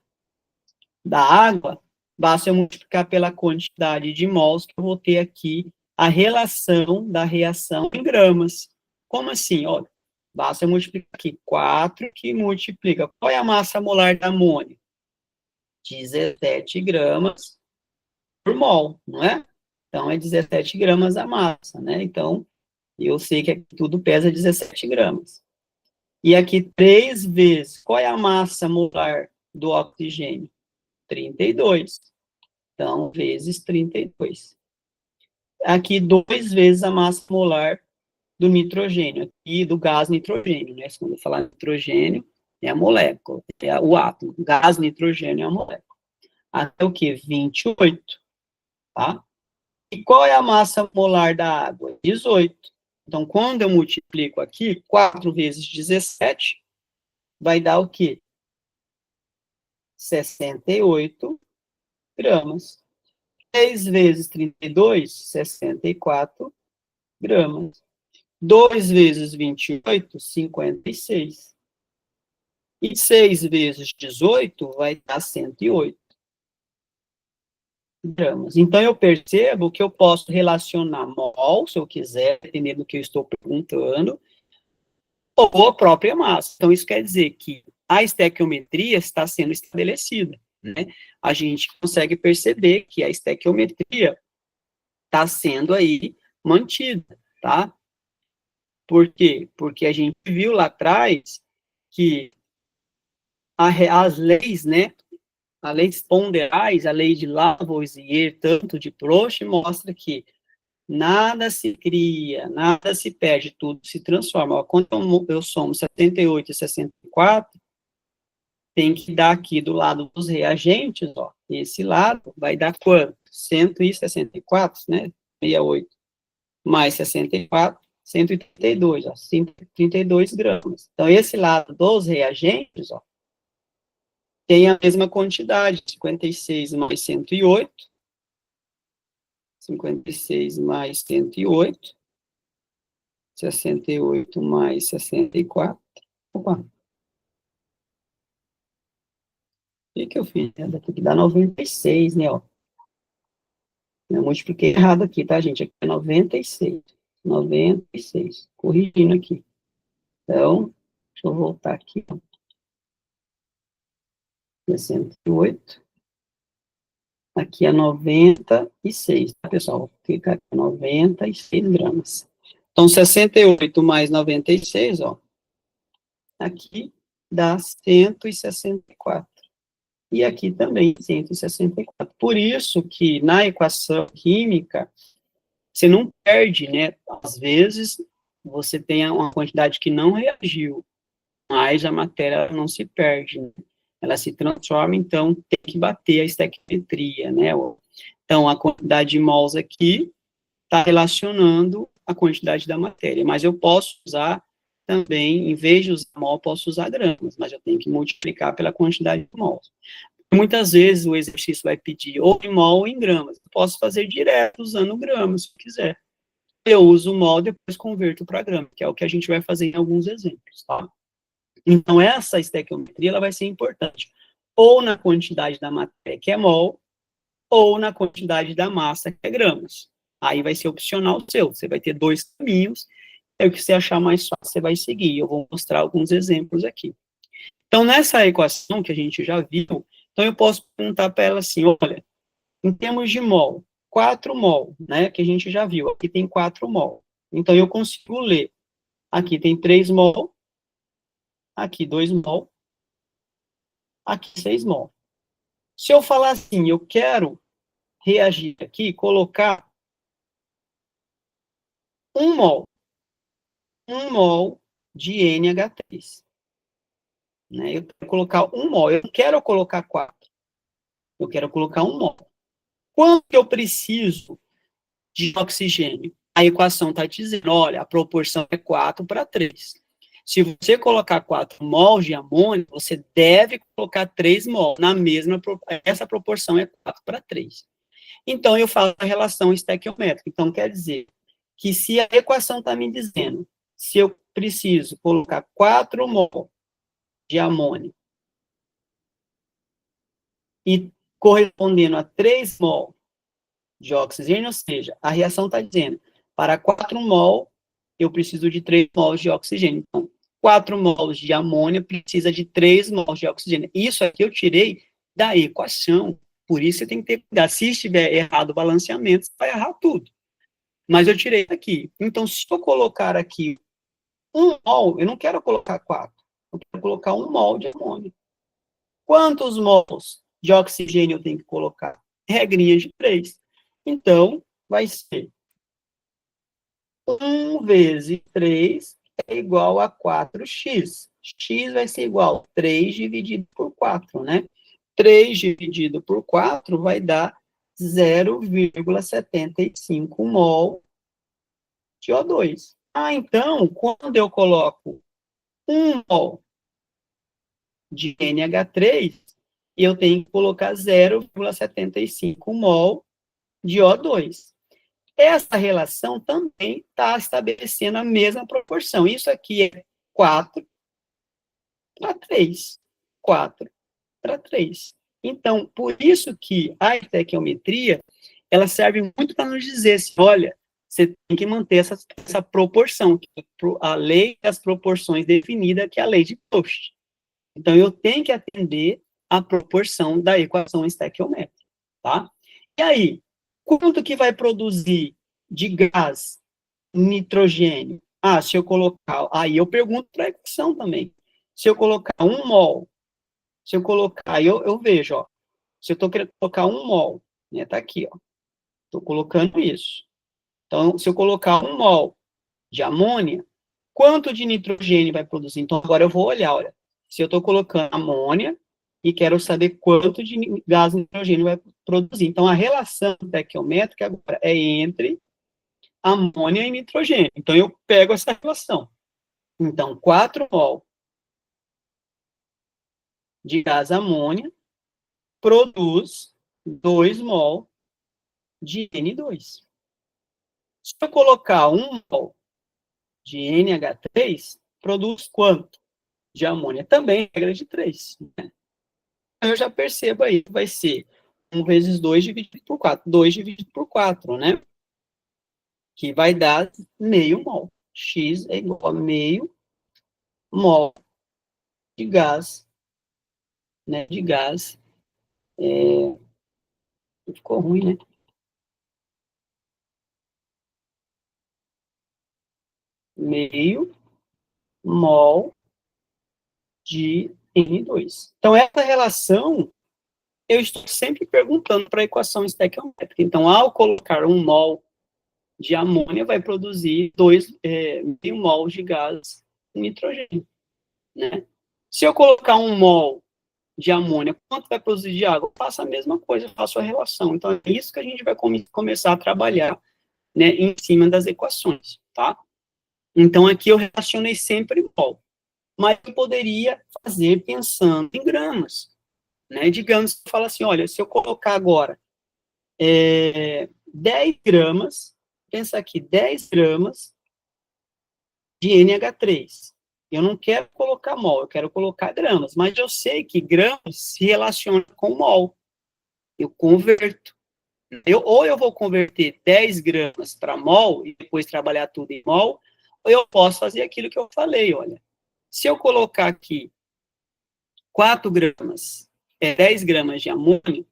da água, basta eu multiplicar pela quantidade de mols que eu vou ter aqui a relação da reação em gramas. Como assim? Olha, basta eu multiplicar aqui 4 que multiplica. Qual é a massa molar da amônia? 17 gramas por mol, não é? Então, é 17 gramas a massa, né? Então, eu sei que aqui tudo pesa 17 gramas. E aqui, 3 vezes, qual é a massa molar do oxigênio? 32. Então, vezes 32. Aqui, 2 vezes a massa molar do nitrogênio, e do gás nitrogênio, né? Quando eu falar nitrogênio, é a molécula, é o átomo. Gás nitrogênio é a molécula. Até o quê? 28, tá? E qual é a massa molar da água? 18. Então, quando eu multiplico aqui, 4 vezes 17, vai dar o quê? 68 gramas. 6 vezes 32, 64 gramas. 2 vezes 28, 56. E 6 vezes 18 vai dar 108 gramas. Então, eu percebo que eu posso relacionar mol, se eu quiser, dependendo do que eu estou perguntando, ou a própria massa. Então, isso quer dizer que a estequiometria está sendo estabelecida, né? A gente consegue perceber que a estequiometria está sendo aí mantida, tá? Por quê? Porque a gente viu lá atrás que as leis, né, as leis ponderais, a lei de Lavoisier, tanto de Proust, mostra que nada se cria, nada se perde, tudo se transforma. Quando eu somo 78 e 64, tem que dar aqui do lado dos reagentes, ó, esse lado vai dar quanto? 164, né? 68 mais 64, 132, ó, 132 gramas. Então, esse lado dos reagentes, ó, tem a mesma quantidade, 56 mais 108, 56 mais 108, 68 mais 64. Opa. O que eu fiz? Daqui que dá 96, né, ó. Eu multipliquei errado aqui, tá, gente? Aqui é 96. 96. Corrigindo aqui. Então, deixa eu voltar aqui, ó. 68. Aqui é 96, tá, pessoal? Vou clicar aqui, 96 gramas. Então, 68 mais 96, ó. Aqui dá 164. E aqui também 164. Por isso que na equação química, você não perde, né? Às vezes, você tem uma quantidade que não reagiu, mas a matéria não se perde, né? Ela se transforma, então tem que bater a estequiometria, né? Então, a quantidade de mols aqui está relacionando a quantidade da matéria, mas eu posso usar também, em vez de usar mol, posso usar gramas, mas eu tenho que multiplicar pela quantidade de mols. Muitas vezes o exercício vai pedir ou em mol ou em gramas. Eu posso fazer direto usando gramas, se quiser. Eu uso o mol, depois converto para grama, que é o que a gente vai fazer em alguns exemplos, tá? Então, essa estequiometria, ela vai ser importante, ou na quantidade da matéria, que é mol, ou na quantidade da massa, que é gramas. Aí vai ser opcional seu, você vai ter dois caminhos, é o que você achar mais fácil, você vai seguir. Eu vou mostrar alguns exemplos aqui. Então, nessa equação que a gente já viu, então eu posso perguntar para ela assim, olha, em termos de mol, 4 mol, né, que a gente já viu, aqui tem 4 mol. Então, eu consigo ler, aqui tem 3 mol, aqui 2 mol, aqui 6 mol. Se eu falar assim, eu quero reagir aqui, colocar 1 mol, 1 mol de NH3. Né? Eu quero colocar 1 mol, eu não quero colocar 4, eu quero colocar 1 mol. Quanto eu preciso de oxigênio? A equação está dizendo, olha, a proporção é 4 para 3. Se você colocar 4 mols de amônio, você deve colocar 3 mols, na mesma, essa proporção é 4 para 3. Então, eu faço a relação estequiométrica. Então, quer dizer que se a equação está me dizendo, se eu preciso colocar 4 mols de amônio e correspondendo a 3 mol de oxigênio, ou seja, a reação está dizendo, para 4 mol, eu preciso de 3 mols de oxigênio. Então, 4 mols de amônia precisa de 3 mols de oxigênio. Isso aqui eu tirei da equação. Por isso você tem que ter cuidado. Se estiver errado o balanceamento, você vai errar tudo. Mas eu tirei aqui. Então, se eu colocar aqui 1 mol, eu não quero colocar 4. Eu quero colocar 1 mol de amônia. Quantos mols de oxigênio eu tenho que colocar? Regrinha de 3. Então, vai ser 1 vezes 3 é igual a 4x. X vai ser igual a 3 dividido por 4, né? 3 dividido por 4 vai dar 0,75 mol de O2. Ah, então, quando eu coloco 1 mol de NH3, eu tenho que colocar 0,75 mol de O2. Essa relação também está estabelecendo a mesma proporção. Isso aqui é 4 para 3. 4 para 3. Então, por isso que a estequiometria, ela serve muito para nos dizer assim, olha, você tem que manter essa proporção, que é a lei das proporções definida, que é a lei de Pauli. Então, eu tenho que atender a proporção da equação estequiométrica, tá? E aí, quanto que vai produzir de gás nitrogênio? Ah, se eu colocar... Aí eu pergunto para a equação também. Se eu colocar 1 mol, se eu colocar... Aí eu vejo, ó. Se eu estou querendo colocar 1 mol, né? Tá aqui, ó. Estou colocando isso. Então, se eu colocar 1 mol de amônia, quanto de nitrogênio vai produzir? Então, agora eu vou olhar, olha. Se eu estou colocando amônia e quero saber quanto de gás nitrogênio vai produzir. Então, a relação estequiométrica agora é entre amônia e nitrogênio. Então, eu pego essa relação. Então, 4 mol de gás amônia produz 2 mol de N2. Se eu colocar 1 mol de NH3 produz quanto de amônia? Também regra de 3. Né? Eu já percebo aí que vai ser 1 vezes 2 dividido por 4. 2 dividido por 4, né? Que vai dar meio mol. X é igual a meio mol de gás, né? De gás. Ficou ruim, né? Meio mol de N2. Então, essa relação, eu estou sempre perguntando para a equação estequiométrica. Então, ao colocar 1 mol de amônia, vai produzir meio mol de gás nitrogênio, né? Se eu colocar 1 mol de amônia, quanto vai produzir de água? Eu faço a mesma coisa, faço a relação. Então, é isso que a gente vai começar a trabalhar, né, em cima das equações, tá? Então, aqui eu relacionei sempre mol. Mas eu poderia fazer pensando em gramas, né? Digamos que eu falo assim, olha, se eu colocar agora 10 gramas, pensa aqui, 10 gramas de NH3. Eu não quero colocar mol, eu quero colocar gramas, mas eu sei que gramas se relaciona com mol. Eu converto. Ou eu vou converter 10 gramas para mol e depois trabalhar tudo em mol, ou eu posso fazer aquilo que eu falei, olha. Se eu colocar aqui 4 gramas, 10 gramas de amônio,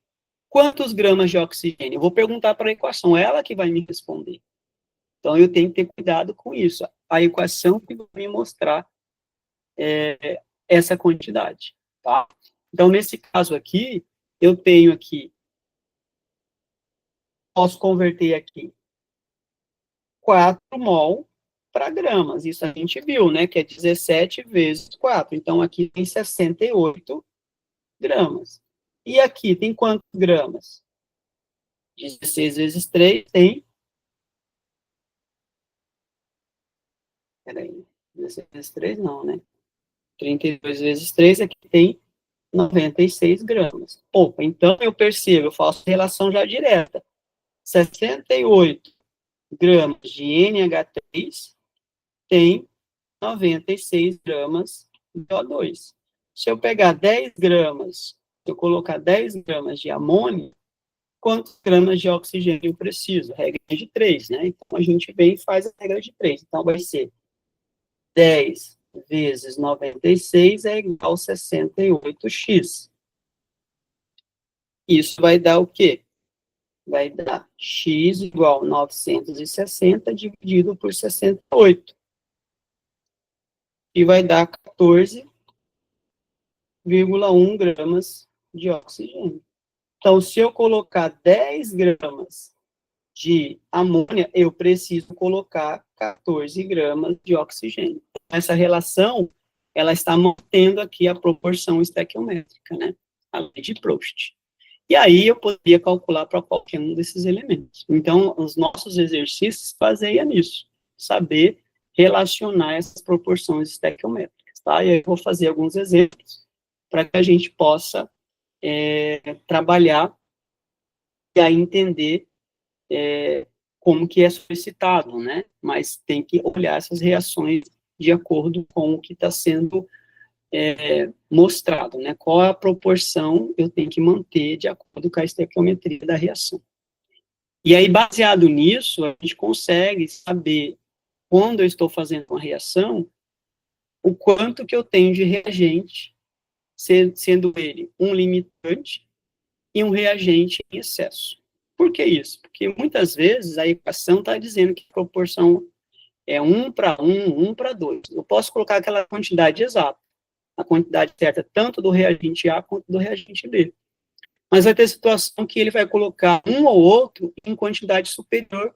quantos gramas de oxigênio? Eu vou perguntar para a equação, ela que vai me responder. Então, eu tenho que ter cuidado com isso. A equação que vai me mostrar essa quantidade, tá? Então, nesse caso aqui, eu tenho aqui, posso converter aqui 4 mol para gramas. Isso a gente viu, né? Que é 17 vezes 4. Então, aqui tem 68 gramas. E aqui tem quantos gramas? 16 vezes 3 tem... Peraí, 16 vezes 3 não, né? 32 vezes 3 aqui tem 96 gramas. Opa, então eu percebo, eu faço relação já direta. 68 gramas de NH3 tem 96 gramas de O2. Se eu pegar 10 gramas, se eu colocar 10 gramas de amônio, quantos gramas de oxigênio eu preciso? Regra de 3, né? Então, a gente vem e faz a regra de 3. Então, vai ser 10 vezes 96 é igual a 68x. Isso vai dar o quê? Vai dar x igual a 960 dividido por 68. E vai dar 14,1 gramas de oxigênio. Então, se eu colocar 10 gramas de amônia, eu preciso colocar 14 gramas de oxigênio. Essa relação, ela está mantendo aqui a proporção estequiométrica, né? A lei de Proust. E aí eu poderia calcular para qualquer um desses elementos. Então, os nossos exercícios baseiam nisso, saber relacionar essas proporções estequiométricas, tá? E aí eu vou fazer alguns exemplos para que a gente possa trabalhar e aí entender como que é solicitado, né? Mas tem que olhar essas reações de acordo com o que está sendo mostrado, né? Qual a proporção eu tenho que manter de acordo com a estequiometria da reação. E aí, baseado nisso, a gente consegue saber, quando eu estou fazendo uma reação, o quanto que eu tenho de reagente, sendo ele um limitante e um reagente em excesso. Por que isso? Porque muitas vezes a equação está dizendo que a proporção é 1 para 1, 1 para 2. Eu posso colocar aquela quantidade exata, a quantidade certa, tanto do reagente A quanto do reagente B. Mas vai ter situação que ele vai colocar um ou outro em quantidade superior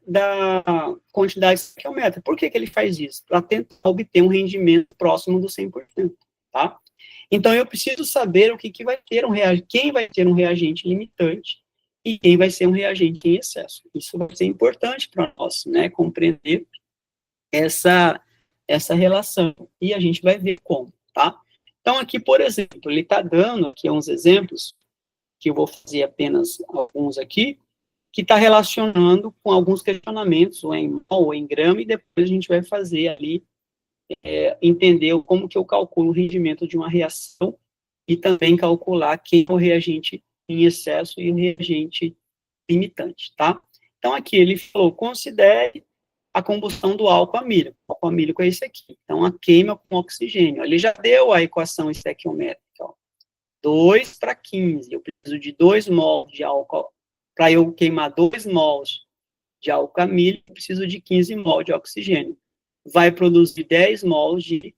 da quantidade estequiométrica. Por que ele faz isso? Para tentar obter um rendimento próximo do 100%, tá? Então, eu preciso saber o que vai ter quem vai ter um reagente limitante e quem vai ser um reagente em excesso. Isso vai ser importante para nós, né, compreender essa relação. E a gente vai ver como, tá? Então, aqui, por exemplo, ele está dando aqui uns exemplos, que eu vou fazer apenas alguns aqui, que está relacionando com alguns questionamentos, ou em mol, ou em grama, e depois a gente vai fazer ali, entender como que eu calculo o rendimento de uma reação, e também calcular quem é o reagente em excesso e o reagente limitante, tá? Então, aqui ele falou, considere a combustão do álcool amílico. O álcool amílico é esse aqui. Então, a queima com oxigênio. Ele já deu a equação estequiométrica, ó. 2 para 15. Eu preciso de 2 mols de álcool. Para eu queimar 2 mols de álcool amílico, eu preciso de 15 mols de oxigênio. Vai produzir 10 mols de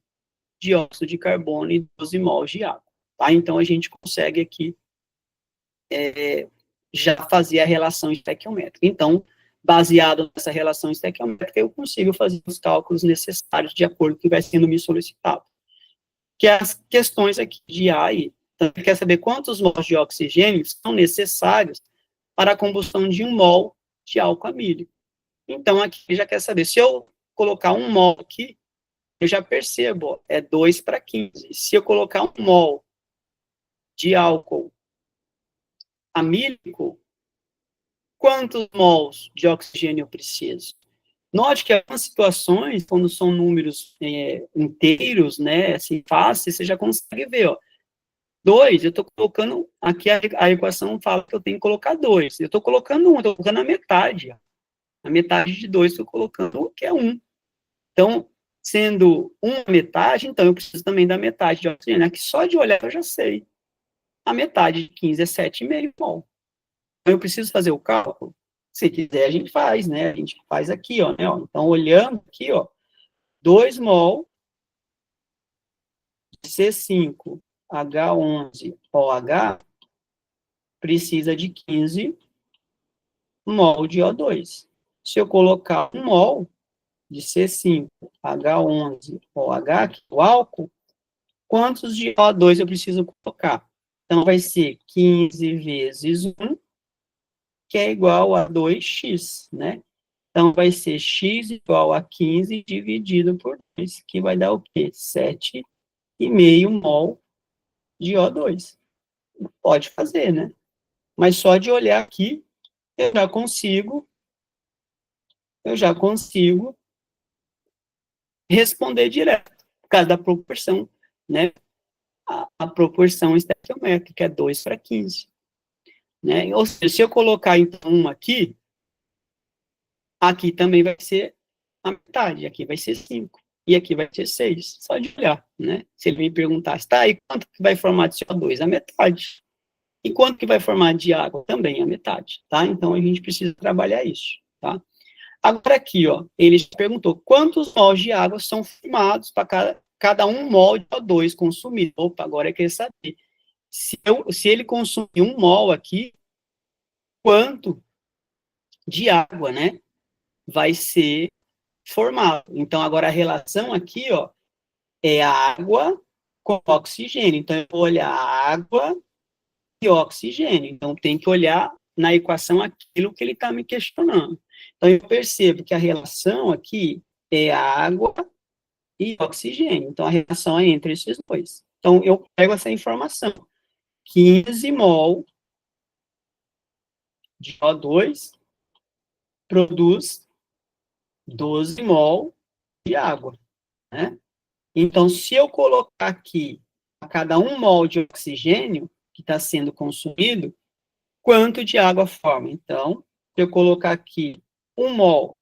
dióxido de carbono e 12 mols de água. Tá? Então, a gente consegue aqui já fazer a relação estequiométrica. Então, baseado nessa relação estequiométrica, eu consigo fazer os cálculos necessários de acordo com o que vai sendo me solicitado. Que é as questões aqui de A e I. Então, quer saber quantos mols de oxigênio são necessários para a combustão de 1 mol de álcool amílico. Então, aqui já quer saber, se eu colocar 1 mol aqui, eu já percebo, ó, é 2 para 15. Se eu colocar 1 mol de álcool amílico, quantos mols de oxigênio eu preciso? Note que algumas situações, quando são números inteiros, né, assim, fáceis, você já consegue ver, ó. 2, eu estou colocando, aqui a equação fala que eu tenho que colocar 2. Eu estou colocando 1, estou colocando a metade. Ó. A metade de 2 estou colocando, que é 1. Então, sendo 1 a metade, então eu preciso também da metade de oxigênio. Aqui só de olhar eu já sei. A metade de 15 é 7,5 mol. Então, eu preciso fazer o cálculo. Se quiser, a gente faz, né? A gente faz aqui, ó, né? Ó. Então, olhando aqui, ó, 2 mol de C5H11OH precisa de 15 mol de O2. Se eu colocar 1 mol de C5H11OH, que é o álcool, quantos de O2 eu preciso colocar? Então, vai ser 15 vezes 1, que é igual a 2x, né? Então, vai ser x igual a 15 dividido por 2, que vai dar o quê? 7,5 mol de O2. Pode fazer, né? Mas só de olhar aqui, eu já consigo responder direto, por causa da proporção, né? A proporção estequiométrica é 2 para 15. Né? Ou seja, se eu colocar, então, uma aqui também vai ser a metade, aqui vai ser 5, e aqui vai ser 6, só de olhar, né? Se ele me perguntasse, tá, e quanto que vai formar de CO2? A metade. E quanto que vai formar de água? Também a metade, tá? Então, a gente precisa trabalhar isso, tá? Agora aqui, ó, ele perguntou, quantos mols de água são formados para cada 1 mol de O2 consumido? Opa, agora eu quero saber. Se ele consumir 1 mol aqui, quanto de água, né, vai ser formado? Então, agora a relação aqui, ó, é água com oxigênio. Então, eu vou olhar água e oxigênio. Então, tem que olhar na equação aquilo que ele está me questionando. Então, eu percebo que a relação aqui é água e oxigênio. Então, a relação é entre esses dois. Então, eu pego essa informação. 15 mol de O2 produz 12 mol de água, né? Então, se eu colocar aqui a cada 1 mol de oxigênio que está sendo consumido, quanto de água forma? Então, se eu colocar aqui 1 mol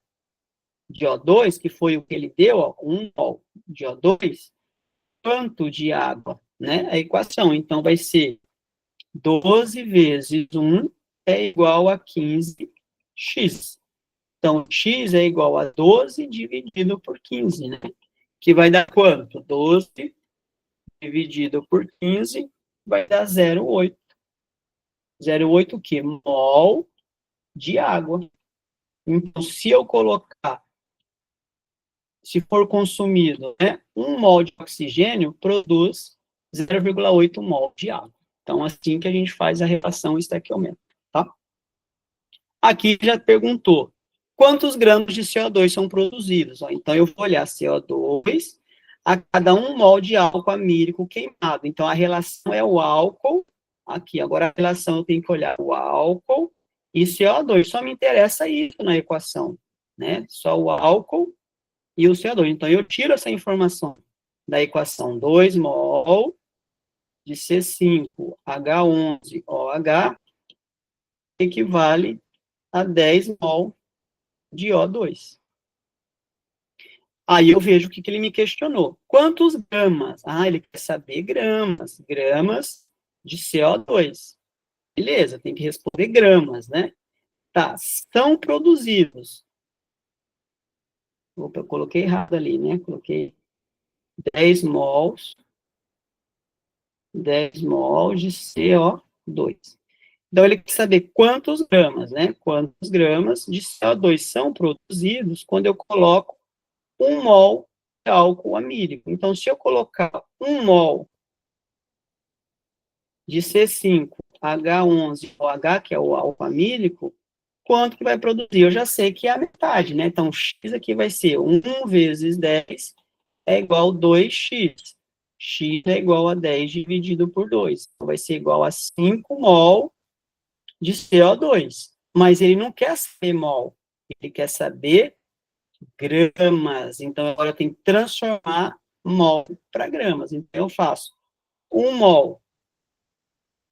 de O2, que foi o que ele deu, ó, 1 mol de O2, quanto de água, né? A equação, então, vai ser 12 vezes 1 é igual a 15x. Então, x é igual a 12 dividido por 15, né? Que vai dar quanto? 12 dividido por 15 vai dar 0,8. 0,8 o quê? Mol de água. Então, se eu colocar, se for consumido, né, 1 mol de oxigênio, produz 0,8 mol de água. Então, assim que a gente faz a relação estequiométrica, tá? Aqui já perguntou, quantos gramas de CO2 são produzidos? Ó, então, eu vou olhar CO2 a cada 1 mol de álcool amílico queimado. Então, a relação é o álcool, aqui, agora a relação eu tenho que olhar o álcool e CO2. Só me interessa isso na equação, né? Só o álcool e o CO2. Então, eu tiro essa informação da equação 2 mol de C5H11OH equivale a 10 mol de O2. Aí eu vejo o que ele me questionou. Quantos gramas? Ah, ele quer saber gramas. Gramas de CO2. Beleza, tem que responder gramas, né? Tá, são produzidos. Opa, eu coloquei errado ali, né? Coloquei 10 mols, 10 mols de CO2. Então, ele quer saber quantos gramas, né? Quantos gramas de CO2 são produzidos quando eu coloco 1 mol de álcool amílico. Então, se eu colocar 1 mol de C5H11OH, que é o álcool amílico, quanto que vai produzir? Eu já sei que é a metade, né? Então, X aqui vai ser 1 vezes 10 é igual a 2x. X é igual a 10 dividido por 2. Então, vai ser igual a 5 mol de CO2. Mas ele não quer saber mol, ele quer saber gramas. Então, agora eu tenho que transformar mol para gramas. Então, eu faço 1 mol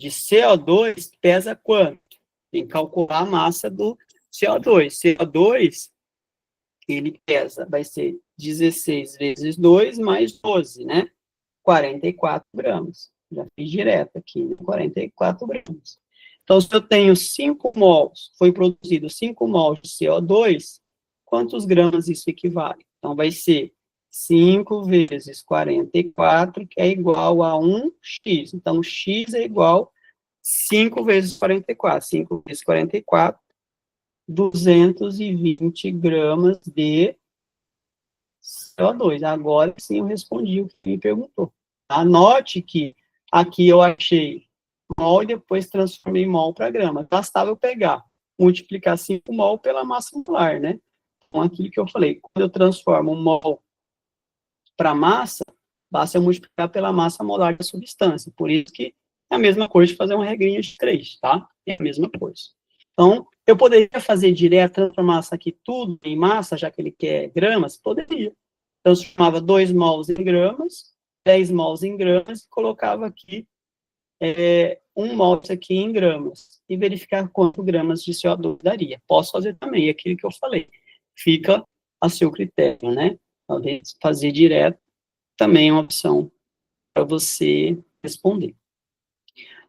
de CO2 pesa quanto? Tem que calcular a massa do CO2. CO2, ele pesa, vai ser 16 vezes 2 mais 12, né? 44 gramas. Já fiz direto aqui, né? 44 gramas. Então, se eu tenho 5 mols, foi produzido 5 mols de CO2, quantos gramas isso equivale? Então, vai ser 5 vezes 44, que é igual a 1x. Então, x é igual 5 vezes 44. 5 vezes 44, 220 gramas de CO2. Agora sim eu respondi o que me perguntou. Anote que aqui eu achei mol e depois transformei mol para grama. Bastava eu pegar, multiplicar 5 mol pela massa molar, né? Então, aquilo que eu falei, quando eu transformo mol para massa, basta eu multiplicar pela massa molar da substância. Por isso que é a mesma coisa de fazer uma regrinha de 3, tá? É a mesma coisa. Então, eu poderia fazer direto, transformar isso aqui tudo em massa, já que ele quer gramas? Poderia. Transformava 2 mols em gramas, 10 mols em gramas, e colocava aqui 1 mol aqui em gramas, e verificar quanto gramas de CO2 daria. Posso fazer também, aquilo que eu falei. Fica a seu critério, né? Talvez fazer direto também é uma opção para você responder.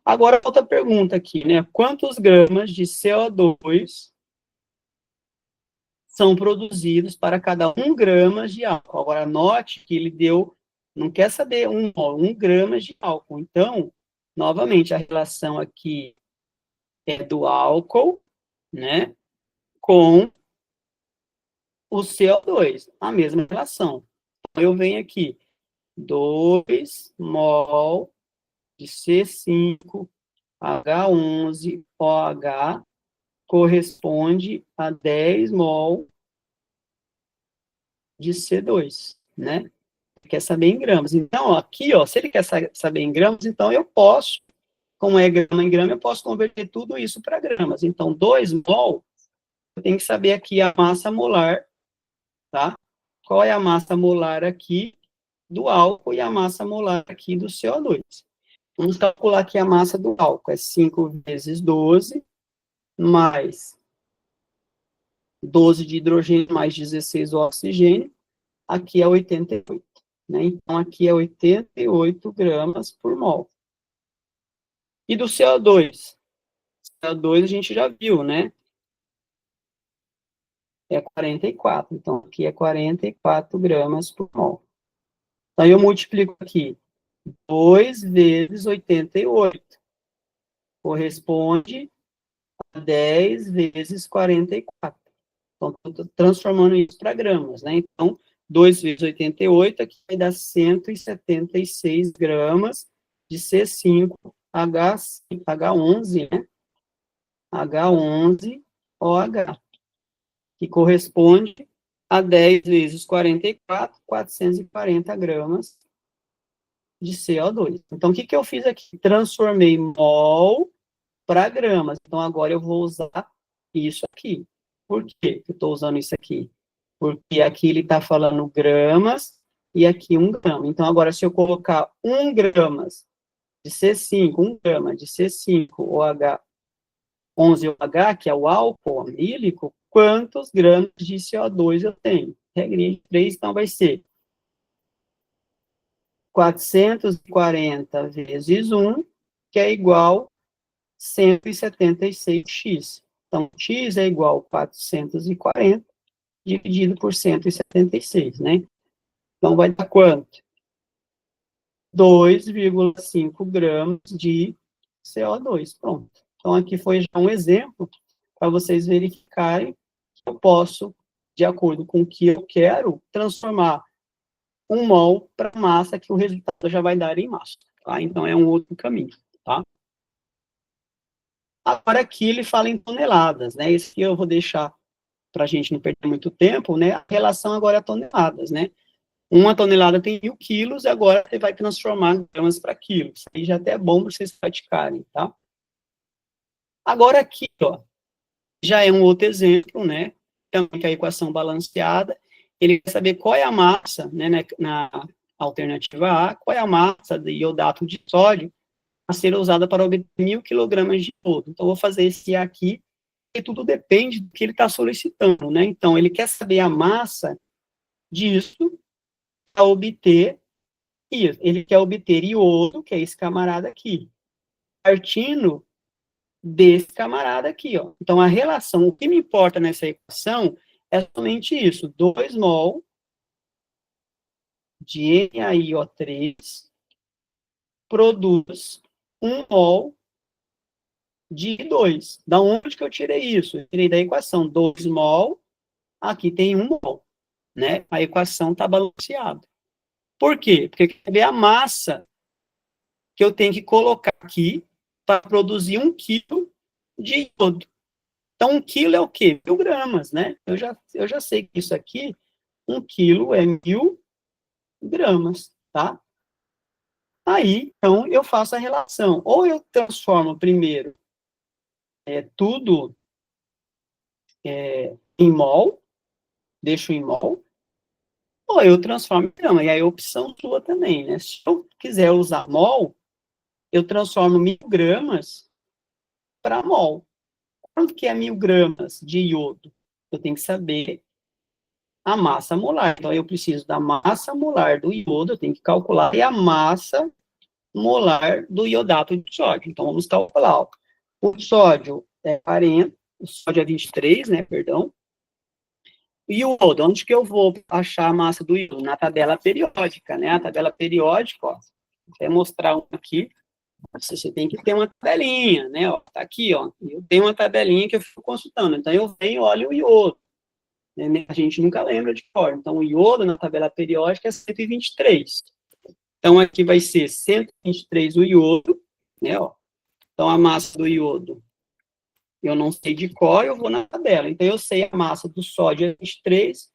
Agora, outra pergunta aqui, né? Quantos gramas de CO2 são produzidos para cada 1 grama de álcool? Agora, note que ele deu, não quer saber 1 grama de álcool. Então, novamente, a relação aqui é do álcool, né, com o CO2, a mesma relação. Então, eu venho aqui, 2 mol de C5H11OH corresponde a 10 mol de C2, né? Quer saber em gramas. Então, aqui, ó, se ele quer saber em gramas, então eu posso, como é grama em grama, eu posso converter tudo isso para gramas. Então, 2 mol, eu tenho que saber aqui a massa molar, tá? Qual é a massa molar aqui do álcool e a massa molar aqui do CO2. Vamos calcular aqui a massa do álcool. É 5 vezes 12, mais 12 de hidrogênio, mais 16 oxigênio. Aqui é 88. Né? Então, aqui é 88 gramas por mol. E do CO2? CO2 a gente já viu, né? É 44. Então, aqui é 44 gramas por mol. Então, eu multiplico aqui 2 vezes 88. Corresponde a 10 vezes 44. Então, estou transformando isso para gramas, né? Então, 2 vezes 88, aqui vai dar 176 gramas de C5H11, né? H11OH, que corresponde a 10 vezes 44, 440 gramas de CO2. Então, o que, que eu fiz aqui? Transformei mol para gramas. Então, agora eu vou usar isso aqui. Por quê que eu estou usando isso aqui? Porque aqui ele está falando gramas e aqui 1 grama. Então, agora, se eu colocar 1 gramas de C5, 1 grama de C5OH, 11OH, que é o álcool amílico, quantos gramas de CO2 eu tenho? Regrinha de 3, então vai ser 440 vezes 1, que é igual a 176x. Então, x é igual a 440 dividido por 176, né? Então, vai dar quanto? 2,5 gramas de CO2. Pronto. Então, aqui foi já um exemplo para vocês verificarem que eu posso, de acordo com o que eu quero, transformar 1 mol para massa, que o resultado já vai dar em massa. Tá? Então, é um outro caminho. Tá? Agora, aqui ele fala em toneladas, né? Esse que eu vou deixar para a gente não perder muito tempo, né? A relação agora é toneladas, né? 1 tonelada tem 1.000 quilos, e agora você vai transformar gramas para quilos. Aí já até é bom para vocês praticarem, tá? Agora aqui, ó, já é um outro exemplo, né? Também que a equação balanceada, ele quer saber qual é a massa, né, na alternativa A, qual é a massa de iodato de sódio a ser usada para obter 1.000 quilogramas de iodo. Então, vou fazer esse aqui, e tudo depende do que ele está solicitando, né? Então, ele quer saber a massa disso para obter isso. Ele quer obter iodo, que é esse camarada aqui, partindo desse camarada aqui, ó. Então, a relação, o que me importa nessa equação é somente isso, 2 mol de NaIO3 produz 1 mol de I2. Da onde que eu tirei isso? Eu tirei da equação 2 mol, aqui tem 1 mol, né? A equação está balanceada. Por quê? Porque é a massa que eu tenho que colocar aqui para produzir 1 quilo de iodo. Então, 1 quilo é o quê? 1.000 gramas, né? Eu já sei que isso aqui, 1 quilo é 1.000 gramas, tá? Aí, então, eu faço a relação. Ou eu transformo primeiro tudo em mol, deixo em mol, ou eu transformo em grama. E aí, a opção sua também, né? Se eu quiser usar mol, eu transformo 1.000 gramas para mol. Quanto que é 1.000 gramas de iodo? Eu tenho que saber a massa molar. Então, eu preciso da massa molar do iodo, eu tenho que calcular, e a massa molar do iodato de sódio. Então, vamos calcular. Ó. O sódio é 40, o sódio é 23, né, perdão. E o iodo, onde que eu vou achar a massa do iodo? Na tabela periódica, né? A tabela periódica, ó, vou até mostrar um aqui. Você tem que ter uma tabelinha, né? Ó, tá aqui, ó. Eu tenho uma tabelinha que eu fico consultando. Então, eu venho e olho o iodo. Né? A gente nunca lembra de cor. Então, o iodo na tabela periódica é 123. Então, aqui vai ser 123 o iodo, né? Ó. Então, a massa do iodo, eu não sei de cor, eu vou na tabela. Então, eu sei a massa do sódio é 23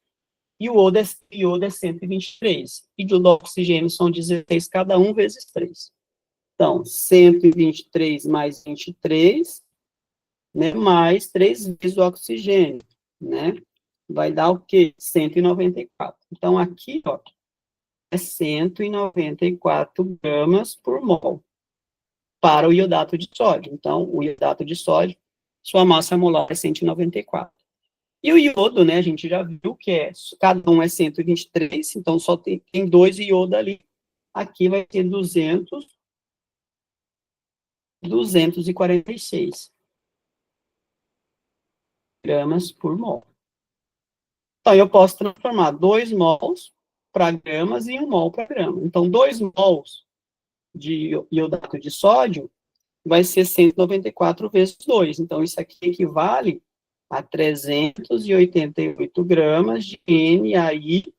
e o iodo é 123. E do oxigênio são 16 cada um vezes 3. Então, 123 mais 23, né, mais 3 vezes o oxigênio, né? Vai dar o quê? 194. Então, aqui, ó, é 194 gramas por mol para o iodato de sódio. Então, o iodato de sódio, sua massa molar é 194. E o iodo, né, a gente já viu que cada um é 123, então só tem 2 iodo ali. Aqui vai ter 246 gramas por mol. Então, eu posso transformar 2 mols para gramas e 1 mol para grama. Então, 2 mols de iodato de sódio vai ser 194 vezes 2. Então, isso aqui equivale a 388 gramas de NaIO3,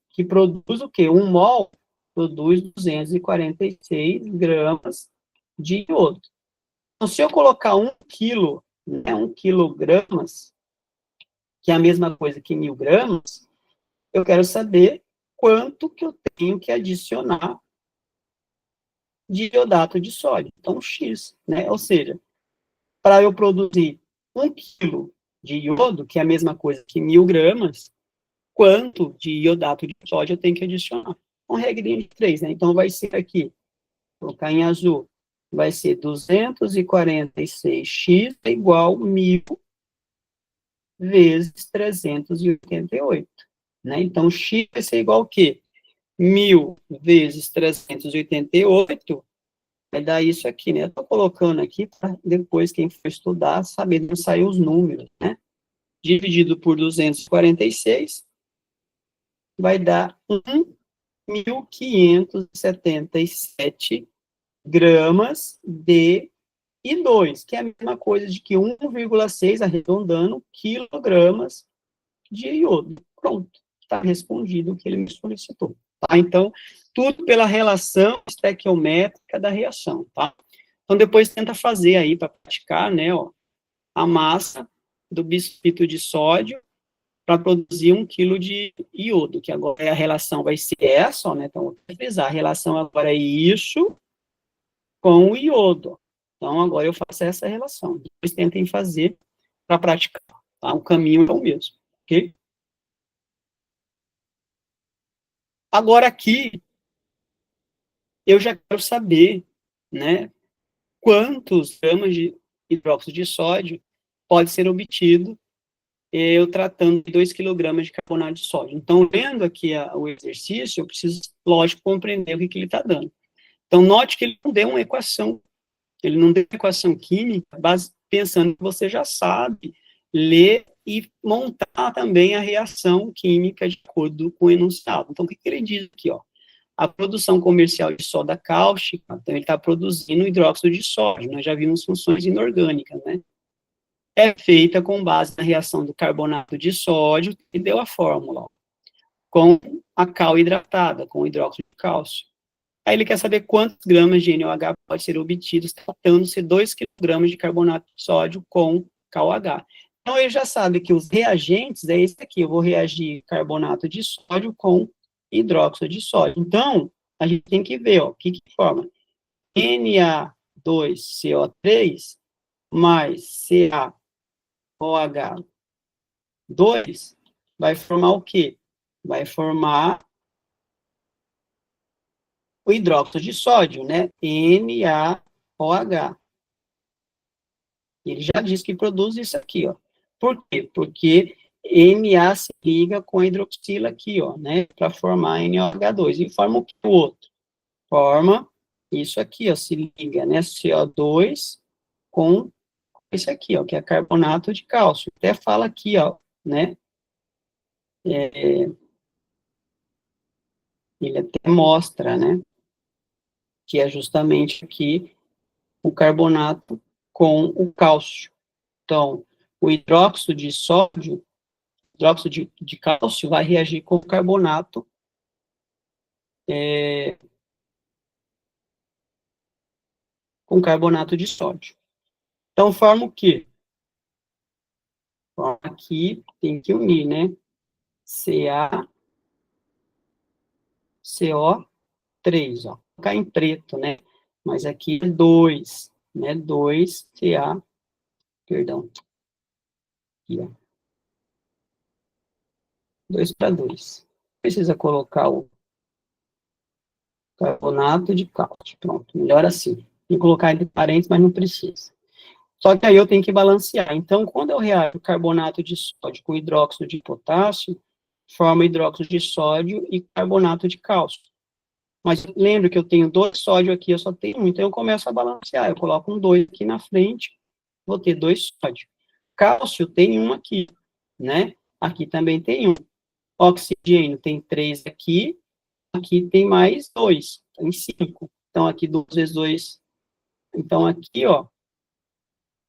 que produz o quê? 1 mol produz 246 gramas de iodo. Então, se eu colocar 1 quilo, né, 1 quilogramas, que é a mesma coisa que 1.000 gramas, eu quero saber quanto que eu tenho que adicionar de iodato de sódio. Então, X, né? Ou seja, para eu produzir 1 quilo de iodo, que é a mesma coisa que 1.000 gramas, quanto de iodato de sódio eu tenho que adicionar. Uma regrinha de 3, né? Então, vai ser aqui, vou colocar em azul, vai ser 246x é igual 1.000 vezes 388, né? Então, x vai ser igual ao quê? 1.000 vezes 388 vai dar isso aqui, né? Eu tô colocando aqui para depois quem for estudar saber não sair os números, né? Dividido por 246 vai dar 1.577 gramas de I2, que é a mesma coisa de que 1,6, arredondando, quilogramas de iodo. Pronto, está respondido o que ele me solicitou. Tá? Então, tudo pela relação estequiométrica da reação. Tá? Então, depois tenta fazer aí, para praticar, né, ó, a massa do bisfito de sódio para produzir 1 quilo de iodo, que agora a relação vai ser essa, ó, né? Então, vou frisar, a relação agora é isso com o iodo. Então, agora eu faço essa relação. Depois tentem fazer para praticar. Tá? O caminho é o mesmo, ok? Agora aqui, eu já quero saber, né, quantos gramas de hidróxido de sódio pode ser obtido eu tratando de 2 quilogramas de carbonato de sódio. Então, lendo aqui o exercício, eu preciso, lógico, compreender o que ele está dando. Então, note que ele não deu uma equação, ele não deu uma equação química, pensando que você já sabe ler e montar também a reação química de acordo com o enunciado. Então, o que ele diz aqui, ó? A produção comercial de soda cáustica, então ele está produzindo hidróxido de sódio, nós já vimos funções inorgânicas, né? É feita com base na reação do carbonato de sódio, e deu a fórmula, ó, com a cal hidratada, com hidróxido de cálcio. Aí ele quer saber quantos gramas de NaOH pode ser obtidos tratando-se 2 kg de carbonato de sódio com KOH. Então, ele já sabe que os reagentes é esse aqui, eu vou reagir carbonato de sódio com hidróxido de sódio. Então, a gente tem que ver, ó, o que forma? Na2CO3 mais CaOH2 vai formar o quê? Vai formar o hidróxido de sódio, né? NaOH. Ele já disse que produz isso aqui, ó. Por quê? Porque Na se liga com a hidroxila aqui, ó, né? Para formar NaOH2. E forma o que o outro? Forma isso aqui, ó, se liga, né? CO2 com esse aqui, ó, que é carbonato de cálcio. Até fala aqui, ó, né? Ele até mostra, né? Que é justamente aqui o carbonato com o cálcio. Então, o hidróxido de sódio, hidróxido de cálcio vai reagir com o carbonato com carbonato de sódio. Então, forma o quê? Bom, aqui tem que unir, né? CaCO3, ó. Vou colocar em preto, né? Mas aqui é 2, né? 2Ca, perdão. Aqui, ó. 2 para 2. Precisa colocar o carbonato de cálcio. Pronto, melhor assim. Tem que colocar entre parênteses, mas não precisa. Só que aí eu tenho que balancear. Então, quando eu reajo carbonato de sódio com hidróxido de potássio, forma hidróxido de sódio e carbonato de cálcio. Mas lembra que eu tenho 2 sódio aqui, eu só tenho 1, então eu começo a balancear. Eu coloco um 2 aqui na frente, vou ter 2 sódio. Cálcio tem 1 aqui, né? Aqui também tem 1. Oxigênio tem 3 aqui, aqui tem mais 2, tem 5. Então, aqui 2 vezes 2. Então, aqui, ó,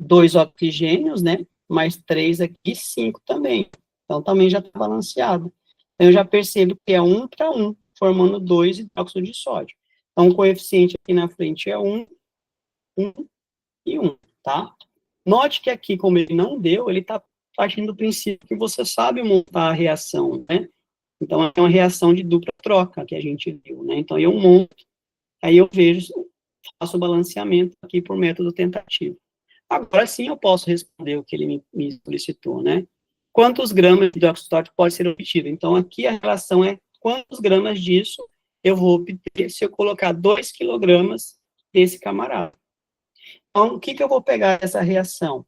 2 oxigênios, né? Mais 3 aqui, 5 também. Então, também já está balanceado. Então, eu já percebo que é 1 para 1, formando 2 hidróxido de sódio. Então, o coeficiente aqui na frente é 1, 1 e 1, tá? Note que aqui, como ele não deu, ele está partindo do princípio que você sabe montar a reação, né? Então, é uma reação de dupla troca que a gente viu, né? Então, eu monto, aí eu vejo, faço o balanceamento aqui por método tentativo. Agora sim eu posso responder o que ele me solicitou, né? Quantos gramas de dióxido de sódio pode ser obtido? Então, aqui a relação é quantos gramas disso eu vou obter se eu colocar 2 quilogramas desse camarada. Então, o que eu vou pegar essa reação?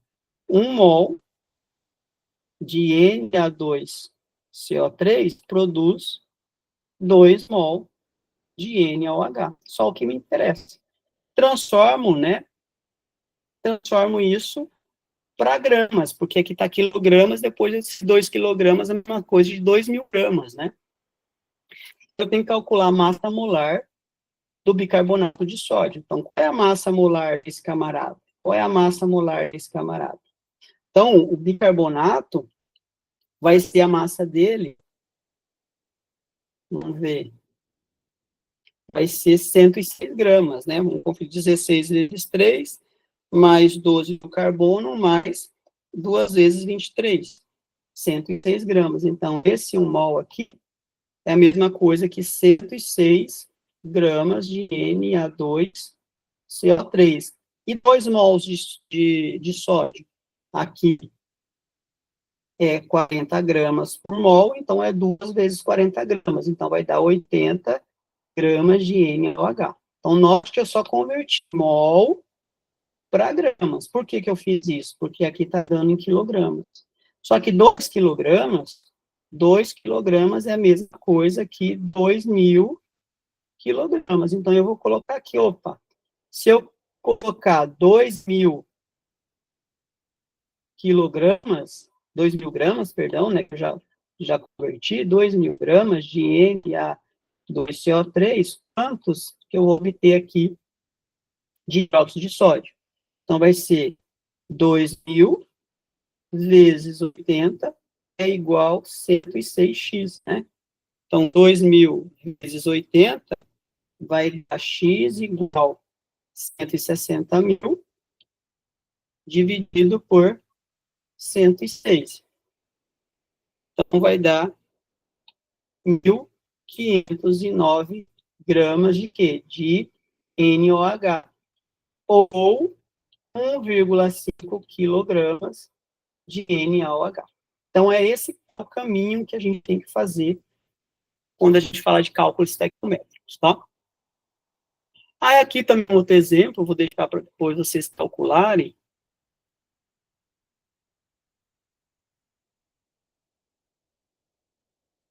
1 mol de Na2CO3 produz 2 mol de NaOH. Só o que me interessa. Transformo isso para gramas, porque aqui está quilogramas, depois desses 2 quilogramas, a mesma coisa de 2.000 gramas, né? Eu tenho que calcular a massa molar do bicarbonato de sódio. Então, qual é a massa molar desse camarada? Qual é a massa molar desse camarada? Então, o bicarbonato vai ser a massa dele, vamos ver, vai ser 106 gramas, né? Vamos conferir 16 vezes 3, mais 12 do carbono, mais 2 vezes 23, 106 gramas. Então, esse 1 mol aqui é a mesma coisa que 106 gramas de Na2CO3. E 2 mols de sódio? Aqui é 40 gramas por mol, então é 2 vezes 40 gramas. Então, vai dar 80 gramas de NaOH. Então, note que eu só converti mol para gramas. Por que eu fiz isso? Porque aqui está dando em quilogramas. Só que 2 quilogramas é a mesma coisa que 2.000 quilogramas. Então, eu vou colocar aqui, se eu colocar 2.000 quilogramas, 2.000 gramas, perdão, né, que eu já converti, 2.000 gramas de Na2CO3, quantos que eu vou obter aqui de hidróxido de sódio? Então, vai ser 2.000 vezes 80 é igual a 106x, né? Então, 2.000 vezes 80 vai dar x igual 160.000 dividido por 106. Então, vai dar 1.509 gramas de quê? De NOH. Ou 1,5 quilogramas de NaOH. Então, é esse o caminho que a gente tem que fazer quando a gente fala de cálculos estequiométricos, tá? Aí, aqui também outro exemplo, vou deixar para depois vocês calcularem.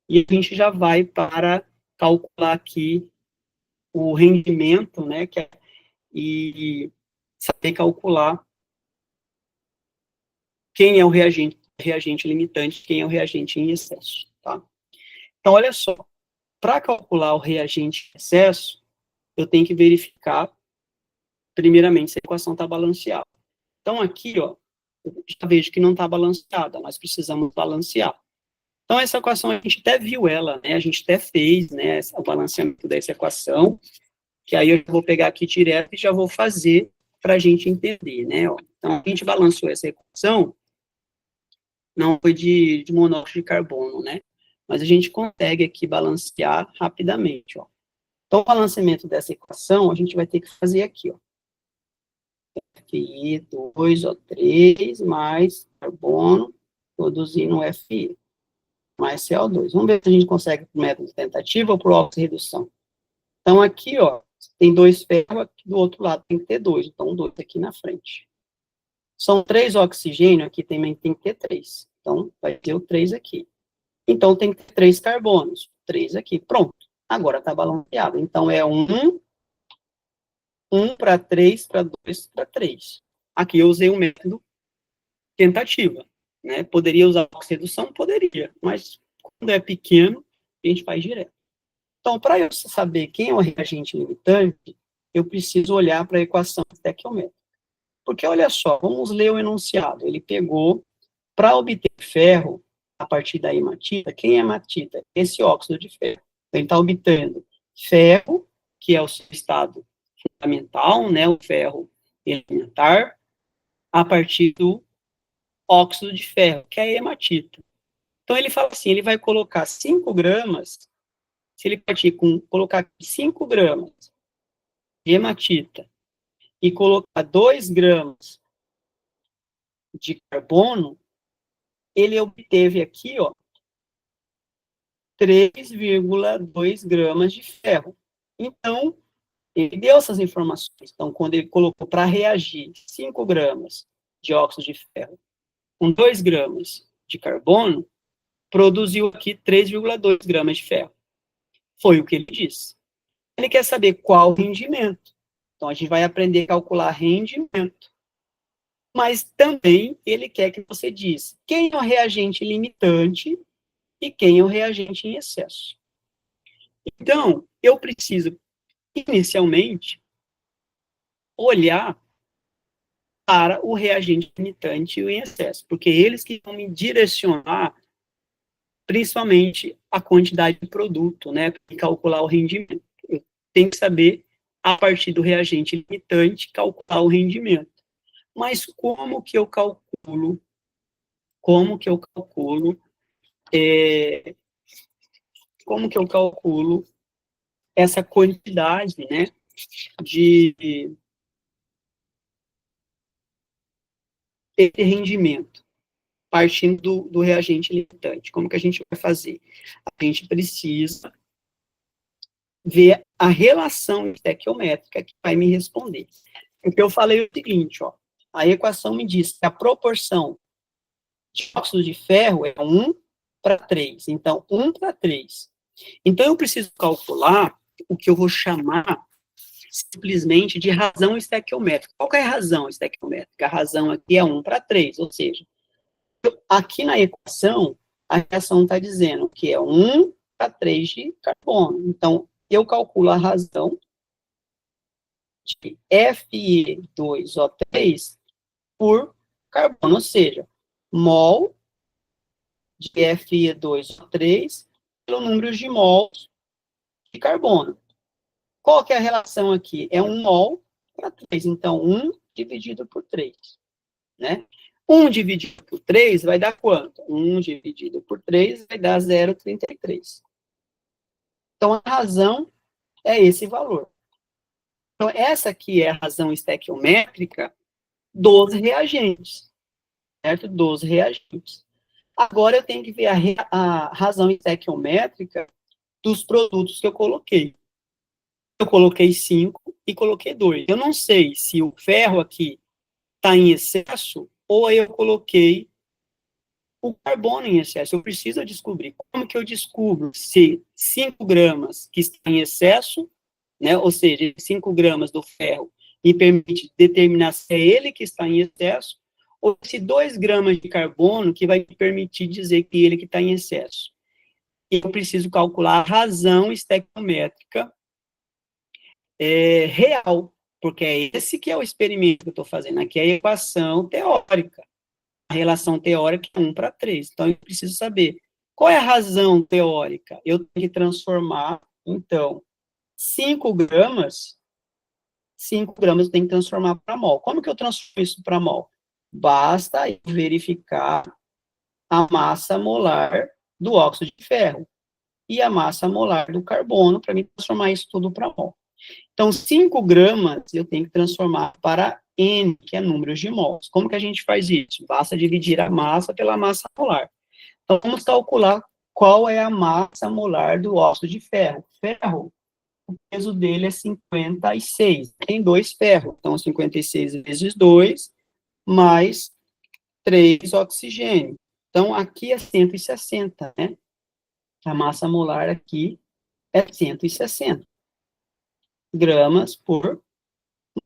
E a gente já vai para calcular aqui o rendimento, né, e saber calcular quem é o reagente limitante, quem é o reagente em excesso, tá? Então, olha só, para calcular o reagente em excesso, eu tenho que verificar, primeiramente, se a equação está balanceada. Então, aqui, já vejo que não está balanceada, nós precisamos balancear. Então, essa equação, a gente até viu ela, né? A gente até fez, né, o balanceamento dessa equação, que aí eu vou pegar aqui direto e já vou fazer para a gente entender, né? Então, a gente balanceou essa equação, não foi de monóxido de carbono, né? Mas a gente consegue aqui balancear rapidamente, ó. Então, o balanceamento dessa equação, a gente vai ter que fazer aqui, ó. Fi2O3 mais carbono produzindo Fi mais CO2. Vamos ver se a gente consegue por método de tentativa ou por oxirredução. Então, aqui, ó, tem 2 ferros, aqui do outro lado tem que ter 2, então 2 aqui na frente. São 3 oxigênio, aqui também tem que ter 3. Então, vai ter o 3 aqui. Então, tem que ter 3 carbonos. 3 aqui, pronto. Agora está balanceado. Então, é 1 para 3, para 2, para 3. Aqui eu usei um método tentativa, né? Poderia usar oxirredução? Poderia, mas quando é pequeno, a gente faz direto. Então, para eu saber quem é o reagente limitante, eu preciso olhar para a equação estequiométrica. Porque, olha só, vamos ler o enunciado. Ele pegou, para obter ferro, a partir da hematita, quem é hematita? Esse óxido de ferro. Então, ele está obtendo ferro, que é o seu estado fundamental, né, o ferro elementar, a partir do óxido de ferro, que é a hematita. Então, ele fala assim, ele vai colocar 5 gramas, se ele partir com, colocar 5 gramas de hematita e colocar 2 gramas de carbono, ele obteve aqui, ó, 3,2 gramas de ferro. Então, ele deu essas informações. Então, quando ele colocou para reagir 5 gramas de óxido de ferro com 2 gramas de carbono, produziu aqui 3,2 gramas de ferro. Foi o que ele disse. Ele quer saber qual o rendimento. Então, a gente vai aprender a calcular rendimento. Mas também ele quer que você diz quem é o reagente limitante e quem é o reagente em excesso. Então, eu preciso, inicialmente, olhar para o reagente limitante e o em excesso, porque eles que vão me direcionar, principalmente, a quantidade de produto, né, para calcular o rendimento. Eu tenho que saber, a partir do reagente limitante, calcular o rendimento. Mas como que eu calculo, como que eu calculo essa quantidade, né, de rendimento, partindo do reagente limitante? Como que a gente vai fazer? A gente precisa ver a relação estequiométrica que vai me responder. Porque eu falei o seguinte, ó, a equação me diz que a proporção de óxido de ferro é 1:3. Então, 1:3. Então, eu preciso calcular o que eu vou chamar simplesmente de razão estequiométrica. Qual que é a razão estequiométrica? A razão aqui é 1:3, ou seja, aqui na equação, a reação está dizendo que é 1:3 de carbono. Então, eu calculo a razão de Fe2O3 por carbono, ou seja, mol de Fe2O3 pelo número de mols de carbono. Qual que é a relação aqui? É 1 mol para 3. Então, 1 dividido por 3. Né? 1 dividido por 3 vai dar quanto? 1 dividido por 3 vai dar 0,33. Então, a razão é esse valor. Então, essa aqui é a razão estequiométrica dos reagentes, certo? Dos reagentes. Agora, eu tenho que ver a razão estequiométrica dos produtos que eu coloquei. Eu coloquei 5 e coloquei 2. Eu não sei se o ferro aqui está em excesso ou eu coloquei o carbono em excesso. Eu preciso descobrir. Como que eu descubro se 5 gramas que está em excesso, né, ou seja, 5 gramas do ferro me permite determinar se é ele que está em excesso ou se 2 gramas de carbono que vai me permitir dizer que ele que está em excesso. Eu preciso calcular a razão estequiométrica real, porque é esse que é o experimento que eu estou fazendo. Aqui é a equação teórica. A relação teórica é 1:3. Então, eu preciso saber qual é a razão teórica. Eu tenho que transformar, então, 5 gramas eu tenho que transformar para mol. Como que eu transformo isso para mol? Basta verificar a massa molar do óxido de ferro e a massa molar do carbono para me transformar isso tudo para mol. Então, 5 gramas eu tenho que transformar para N, que é número de mols. Como que a gente faz isso? Basta dividir a massa pela massa molar. Então, vamos calcular qual é a massa molar do óxido de ferro. Ferro, o peso dele é 56. Tem 2 ferros. Então, 56 vezes 2, mais 3 oxigênio. Então, aqui é 160, né? A massa molar aqui é 160 gramas por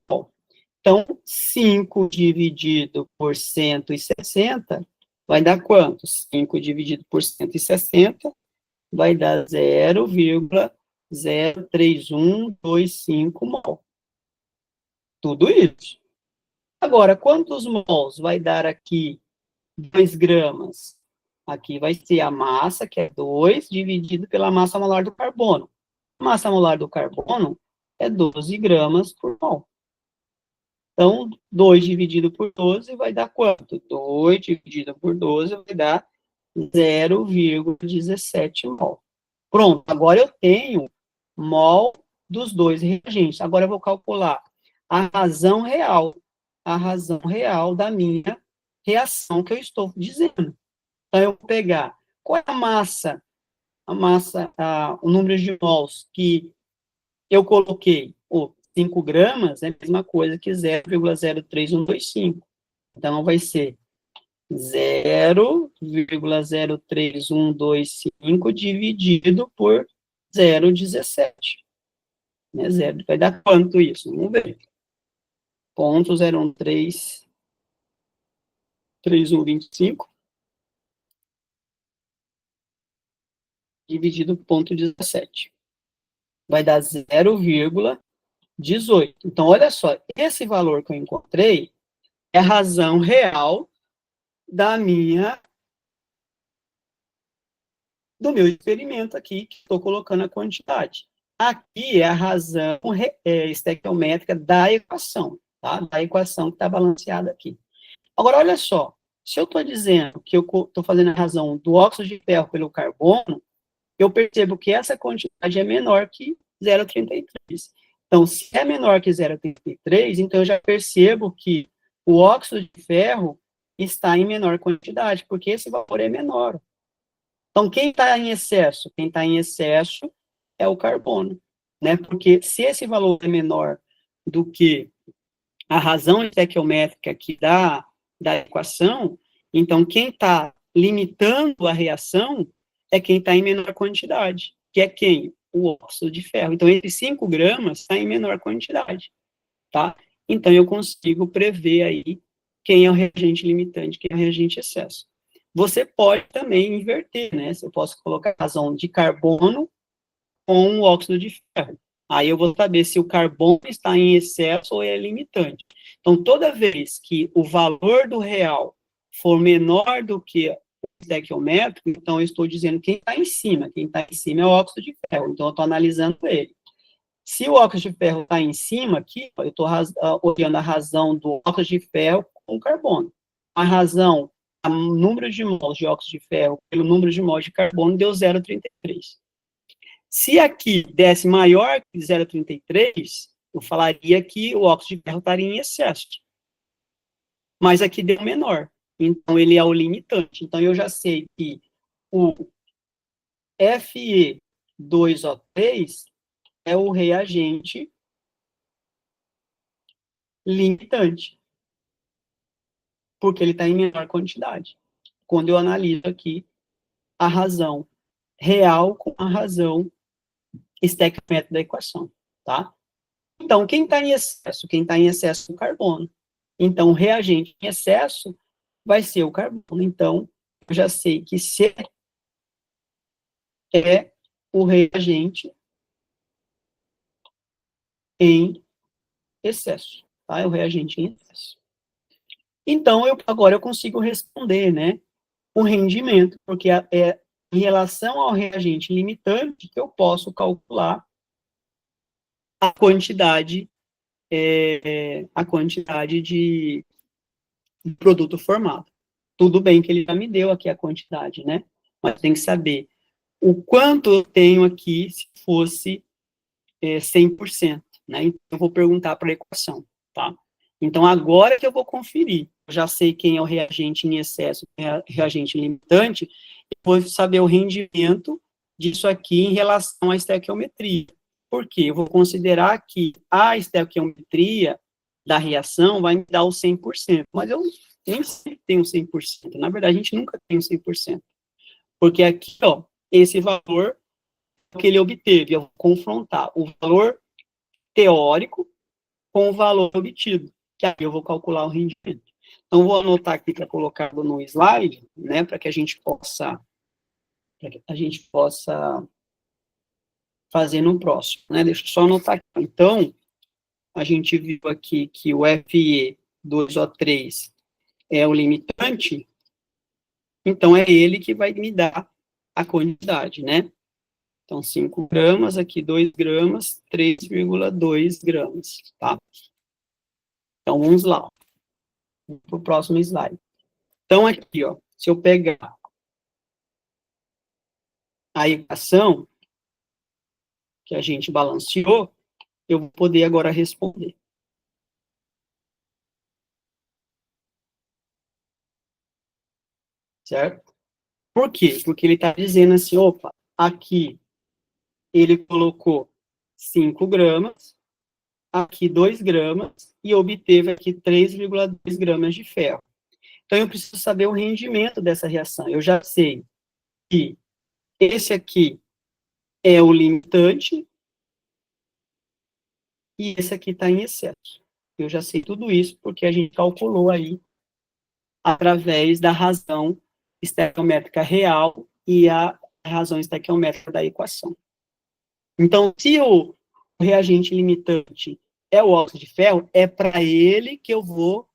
mol. Então, 5 dividido por 160 vai dar quanto? 5 dividido por 160 vai dar 0,03125 mol. Tudo isso. Agora, quantos mols vai dar aqui 2 gramas? Aqui vai ser a massa, que é 2, dividido pela massa molar do carbono. A massa molar do carbono é 12 gramas por mol. Então, 2 dividido por 12 vai dar quanto? 2 dividido por 12 vai dar 0,17 mol. Pronto, agora eu tenho mol dos dois reagentes. Agora eu vou calcular a razão real da minha reação que eu estou dizendo. Então, eu vou pegar qual é o número de mols que eu coloquei, 5 gramas, é a mesma coisa que 0,03125. Então, vai ser 0,03125 dividido por 0,17. Né? Vai dar quanto isso? Vamos ver. 0,0133125 dividido por 0,17. Vai dar 0,18. Então, olha só, esse valor que eu encontrei é a razão real do meu experimento aqui, que estou colocando a quantidade. Aqui é a razão estequiométrica da equação, tá? Da equação que está balanceada aqui. Agora, olha só, se eu estou dizendo que eu estou fazendo a razão do óxido de ferro pelo carbono, eu percebo que essa quantidade é menor que 0,33. Então, se é menor que 0,33, então eu já percebo que o óxido de ferro está em menor quantidade, porque esse valor é menor. Então, quem está em excesso? Quem está em excesso é o carbono, né? Porque se esse valor é menor do que a razão estequiométrica aqui da equação, então quem está limitando a reação é quem está em menor quantidade, que é quem? O óxido de ferro. Então, entre 5 gramas está em menor quantidade, tá? Então, eu consigo prever aí quem é o reagente limitante, quem é o reagente excesso. Você pode também inverter, né? Eu posso colocar a razão de carbono com o óxido de ferro. Aí eu vou saber se o carbono está em excesso ou é limitante. Então, toda vez que o valor do real for menor do que o estequiométrico, então eu estou dizendo quem está em cima. Quem está em cima é o óxido de ferro. Então, eu estou analisando ele. Se o óxido de ferro está em cima aqui, eu estou olhando a razão do óxido de ferro com o carbono. A razão, o número de mols de óxido de ferro pelo número de mols de carbono deu 0,33. Se aqui desse maior que 0,33, eu falaria que o óxido de ferro estaria em excesso. Mas aqui deu menor. Então, ele é o limitante. Então, eu já sei que o Fe2O3 é o reagente limitante, porque ele está em menor quantidade. Quando eu analiso aqui a razão real com a razão estequiométrica da equação, tá? Então, quem está em excesso? Quem está em excesso é o carbono. Então, o reagente em excesso vai ser o carbono. Então, eu já sei que C é o reagente em excesso, tá? É o reagente em excesso. Então, agora eu consigo responder, né, o rendimento, porque é em relação ao reagente limitante que eu posso calcular a quantidade de produto formado. Tudo bem que ele já me deu aqui a quantidade, né? Mas tem que saber o quanto eu tenho aqui se fosse 100%, né? Então, eu vou perguntar para a equação, tá? Então, agora que eu vou conferir, eu já sei quem é o reagente em excesso, quem é o reagente limitante, eu vou saber o rendimento disso aqui em relação à estequiometria. Por quê? Eu vou considerar que a estequiometria da reação vai me dar o 100%, mas eu nem sempre tenho 100%. Na verdade, a gente nunca tem o 100%. Porque aqui, ó, esse valor que ele obteve, eu vou confrontar o valor teórico com o valor obtido, que aí eu vou calcular o rendimento. Então, vou anotar aqui para colocar no slide, né, para que a gente possa fazer no próximo, né? Deixa eu só anotar aqui. Então, a gente viu aqui que o Fe2O3 é o limitante, então é ele que vai me dar a quantidade, né? Então, 5 gramas, aqui 2 gramas, 3,2 gramas, tá? Então, vamos lá, para o próximo slide. Então, aqui, ó, se eu pegar a equação que a gente balanceou, eu vou poder agora responder. certo? Por quê? Porque ele está dizendo assim, opa, aqui ele colocou 5 gramas, aqui 2 gramas, e obteve aqui 3,2 gramas de ferro. Então, eu preciso saber o rendimento dessa reação. Eu já sei que esse aqui é o limitante e esse aqui está em excesso. Eu já sei tudo isso porque a gente calculou aí através da razão estequiométrica real e a razão estequiométrica da equação. Então, se o reagente limitante é o óxido de ferro, é para ele que eu vou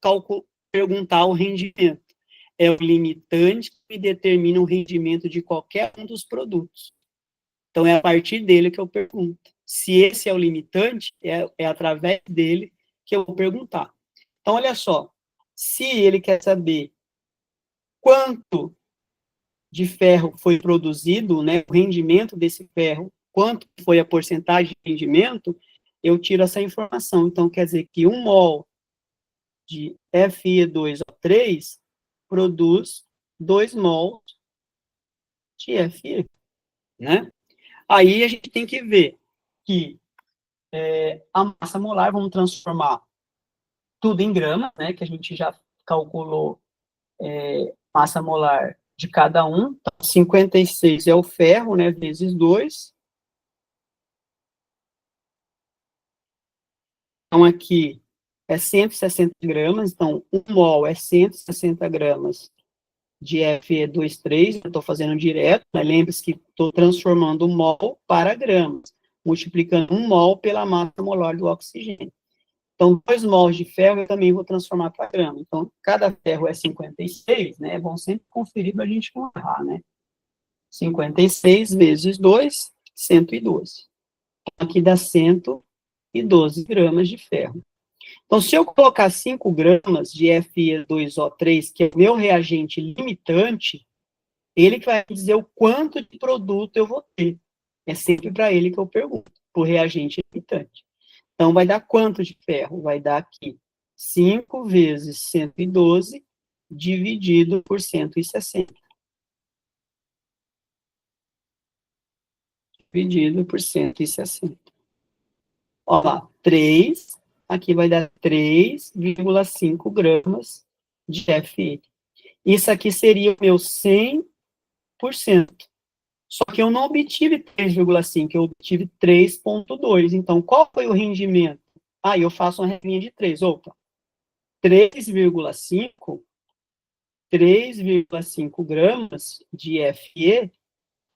perguntar o rendimento. É o limitante que determina o rendimento de qualquer um dos produtos. Então, é a partir dele que eu pergunto. Se esse é o limitante, é através dele que eu vou perguntar. Então, olha só. Se ele quer saber quanto de ferro foi produzido, né, o rendimento desse ferro, quanto foi a porcentagem de rendimento, eu tiro essa informação. Então, quer dizer que 1 mol de Fe2O3 produz 2 mols de Fe, né? Aí a gente tem que ver que a massa molar, vamos transformar tudo em grama, né, que a gente já calculou massa molar de cada um. Então, 56 é o ferro, né, vezes 2. Então, aqui é 160 gramas, então, 1 mol é 160 gramas de Fe23, eu estou fazendo direto, mas lembre-se que estou transformando mol para gramas, multiplicando 1 mol pela massa molar do oxigênio. Então, 2 mols de ferro eu também vou transformar para grama. Então, cada ferro é 56, né? É bom sempre conferir para a gente não errar, né? 56 vezes 2, 112. Aqui dá 112 gramas de ferro. Então, se eu colocar 5 gramas de Fe2O3, que é o meu reagente limitante, ele que vai dizer o quanto de produto eu vou ter. É sempre para ele que eu pergunto, para o reagente limitante. Então, vai dar quanto de ferro? Vai dar aqui 5 vezes 112 dividido por 160. Dividido por 160. Olha lá, 3, aqui vai dar 3,5 gramas de Fe. Isso aqui seria o meu 100%. Só que eu não obtive 3,5, eu obtive 3,2. Então, qual foi o rendimento? Ah, eu faço uma regrinha de 3. Opa, 3,5 gramas de Fe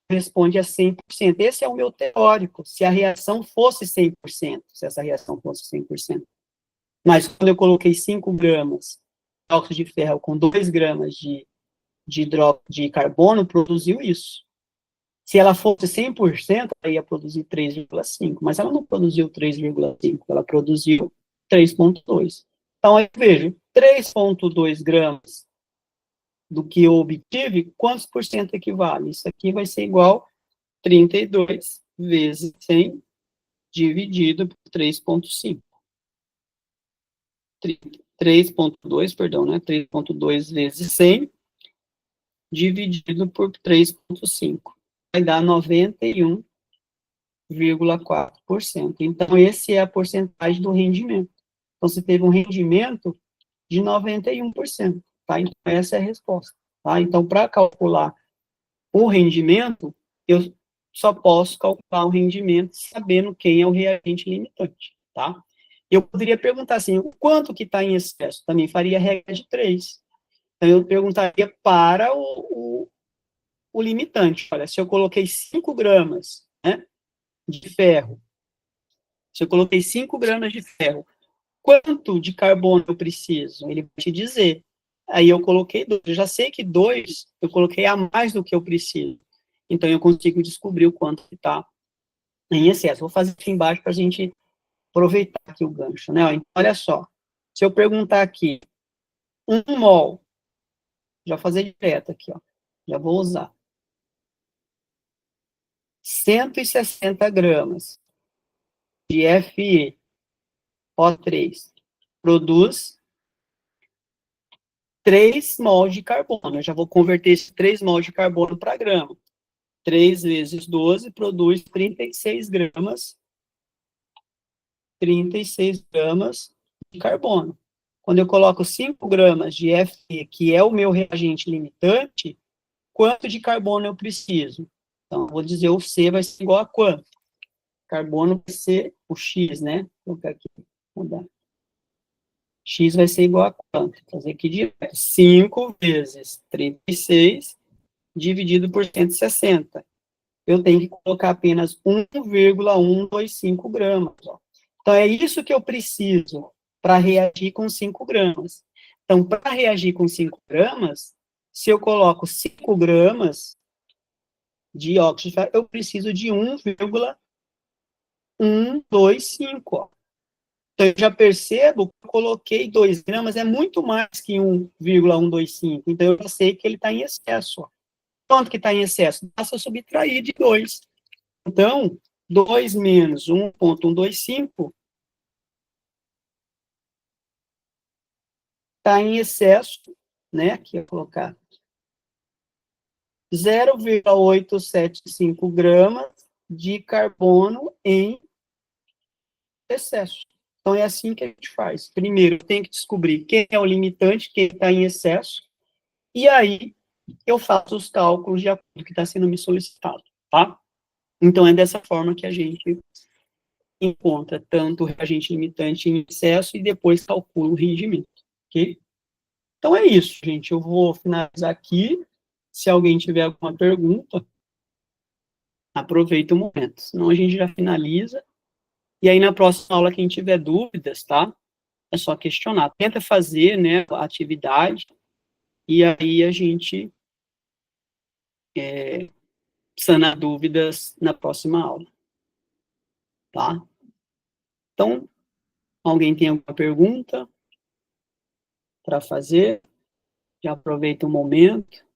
corresponde a 100%. Esse é o meu teórico, se a reação fosse 100%, se essa reação fosse 100%. Mas quando eu coloquei 5 gramas de óxido de ferro com 2 gramas de hidróxido de carbono, produziu isso. Se ela fosse 100%, ela ia produzir 3,5, mas ela não produziu 3,5, ela produziu 3,2. Então, aí vejo, 3,2 gramas do que eu obtive, quantos por cento equivale? Isso aqui vai ser igual a 32 vezes 100 dividido por 3,5. 3,2, perdão, né? 3,2 vezes 100 dividido por 3,5. Vai dar 91,4%. Então, esse é a porcentagem do rendimento. Então, você teve um rendimento de 91%, tá? Então, essa é a resposta, tá? Então, para calcular o rendimento, eu só posso calcular o rendimento sabendo quem é o reagente limitante, tá? Eu poderia perguntar assim, o quanto que está em excesso? Também faria a regra de 3. Então, eu perguntaria para o limitante. Olha, se eu coloquei 5 gramas, né, de ferro, se eu coloquei 5 gramas de ferro, quanto de carbono eu preciso? Ele vai te dizer. Aí eu coloquei 2. Eu já sei que 2 eu coloquei a mais do que eu preciso. Então, eu consigo descobrir o quanto está em excesso. Vou fazer aqui embaixo para a gente aproveitar aqui o gancho, né? Então, olha só. Se eu perguntar aqui, 1 mol, já vou fazer direto aqui, ó. Já vou usar. 160 gramas de FeO3 produz 3 mols de carbono. Eu já vou converter esses 3 mols de carbono para grama. 3 vezes 12 produz 36 gramas de carbono. Quando eu coloco 5 gramas de Fe, que é o meu reagente limitante, quanto de carbono eu preciso? Então, eu vou dizer o C vai ser igual a quanto? Carbono vai ser o X, né? Vou colocar aqui, mudar. X vai ser igual a quanto? Vou fazer aqui direto. 5 vezes 36 dividido por 160. Eu tenho que colocar apenas 1,125 gramas. Ó. Então, é isso que eu preciso para reagir com 5 gramas. Então, para reagir com 5 gramas, se eu coloco 5 gramas de óxido de ferro, eu preciso de 1,125. Ó. Então, eu já percebo que eu coloquei 2 gramas, é muito mais que 1,125. Então, eu já sei que ele está em excesso. Ó. Quanto que está em excesso? Basta subtrair de 2. Então, 2 menos 1,125 está em excesso, né? Aqui eu vou colocar 0,875 gramas de carbono em excesso. Então, é assim que a gente faz. Primeiro, tem que descobrir quem é o limitante, quem está em excesso, e aí eu faço os cálculos de acordo com o que está sendo me solicitado, tá? Então, é dessa forma que a gente encontra tanto o reagente limitante em excesso e depois calcula o rendimento, ok? Então é isso, gente. Eu vou finalizar aqui. Se alguém tiver alguma pergunta, aproveita o momento. Senão a gente já finaliza. E aí na próxima aula, quem tiver dúvidas, tá? É só questionar. Tenta fazer, né, a atividade. E aí a gente sana dúvidas na próxima aula. Tá? Então, alguém tem alguma pergunta para fazer? Já aproveita o momento.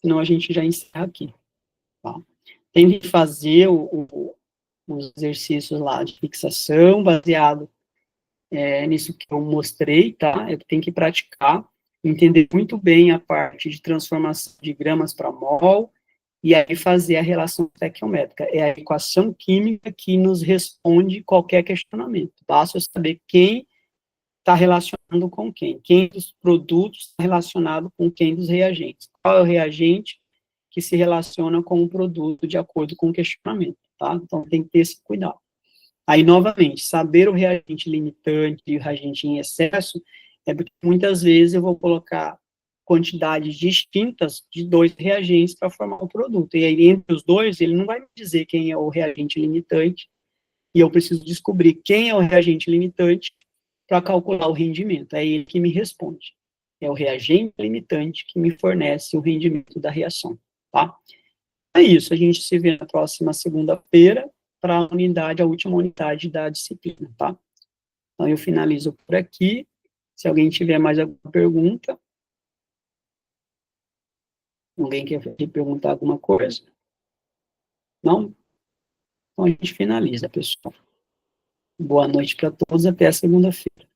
Senão a gente já encerra aqui. Tá? Tem que fazer os exercícios lá de fixação, baseado nisso que eu mostrei, tá? Eu tenho que praticar, entender muito bem a parte de transformação de gramas para mol, e aí fazer a relação estequiométrica. É a equação química que nos responde qualquer questionamento. Basta eu saber quem está relacionando com quem dos produtos está relacionado com quem dos reagentes. Qual é o reagente que se relaciona com o produto de acordo com o questionamento, tá? Então, tem que ter esse cuidado. Aí, novamente, saber o reagente limitante e o reagente em excesso é porque muitas vezes eu vou colocar quantidades distintas de 2 reagentes para formar o produto. E aí, entre os dois, ele não vai me dizer quem é o reagente limitante, e eu preciso descobrir quem é o reagente limitante para calcular o rendimento. É ele que me responde. É o reagente limitante que me fornece o rendimento da reação, tá? É isso, a gente se vê na próxima segunda-feira para a última unidade da disciplina, tá? Então, eu finalizo por aqui. Se alguém tiver mais alguma pergunta, alguém quer perguntar alguma coisa? Não? Então, a gente finaliza, pessoal. Boa noite para todos, até a segunda-feira.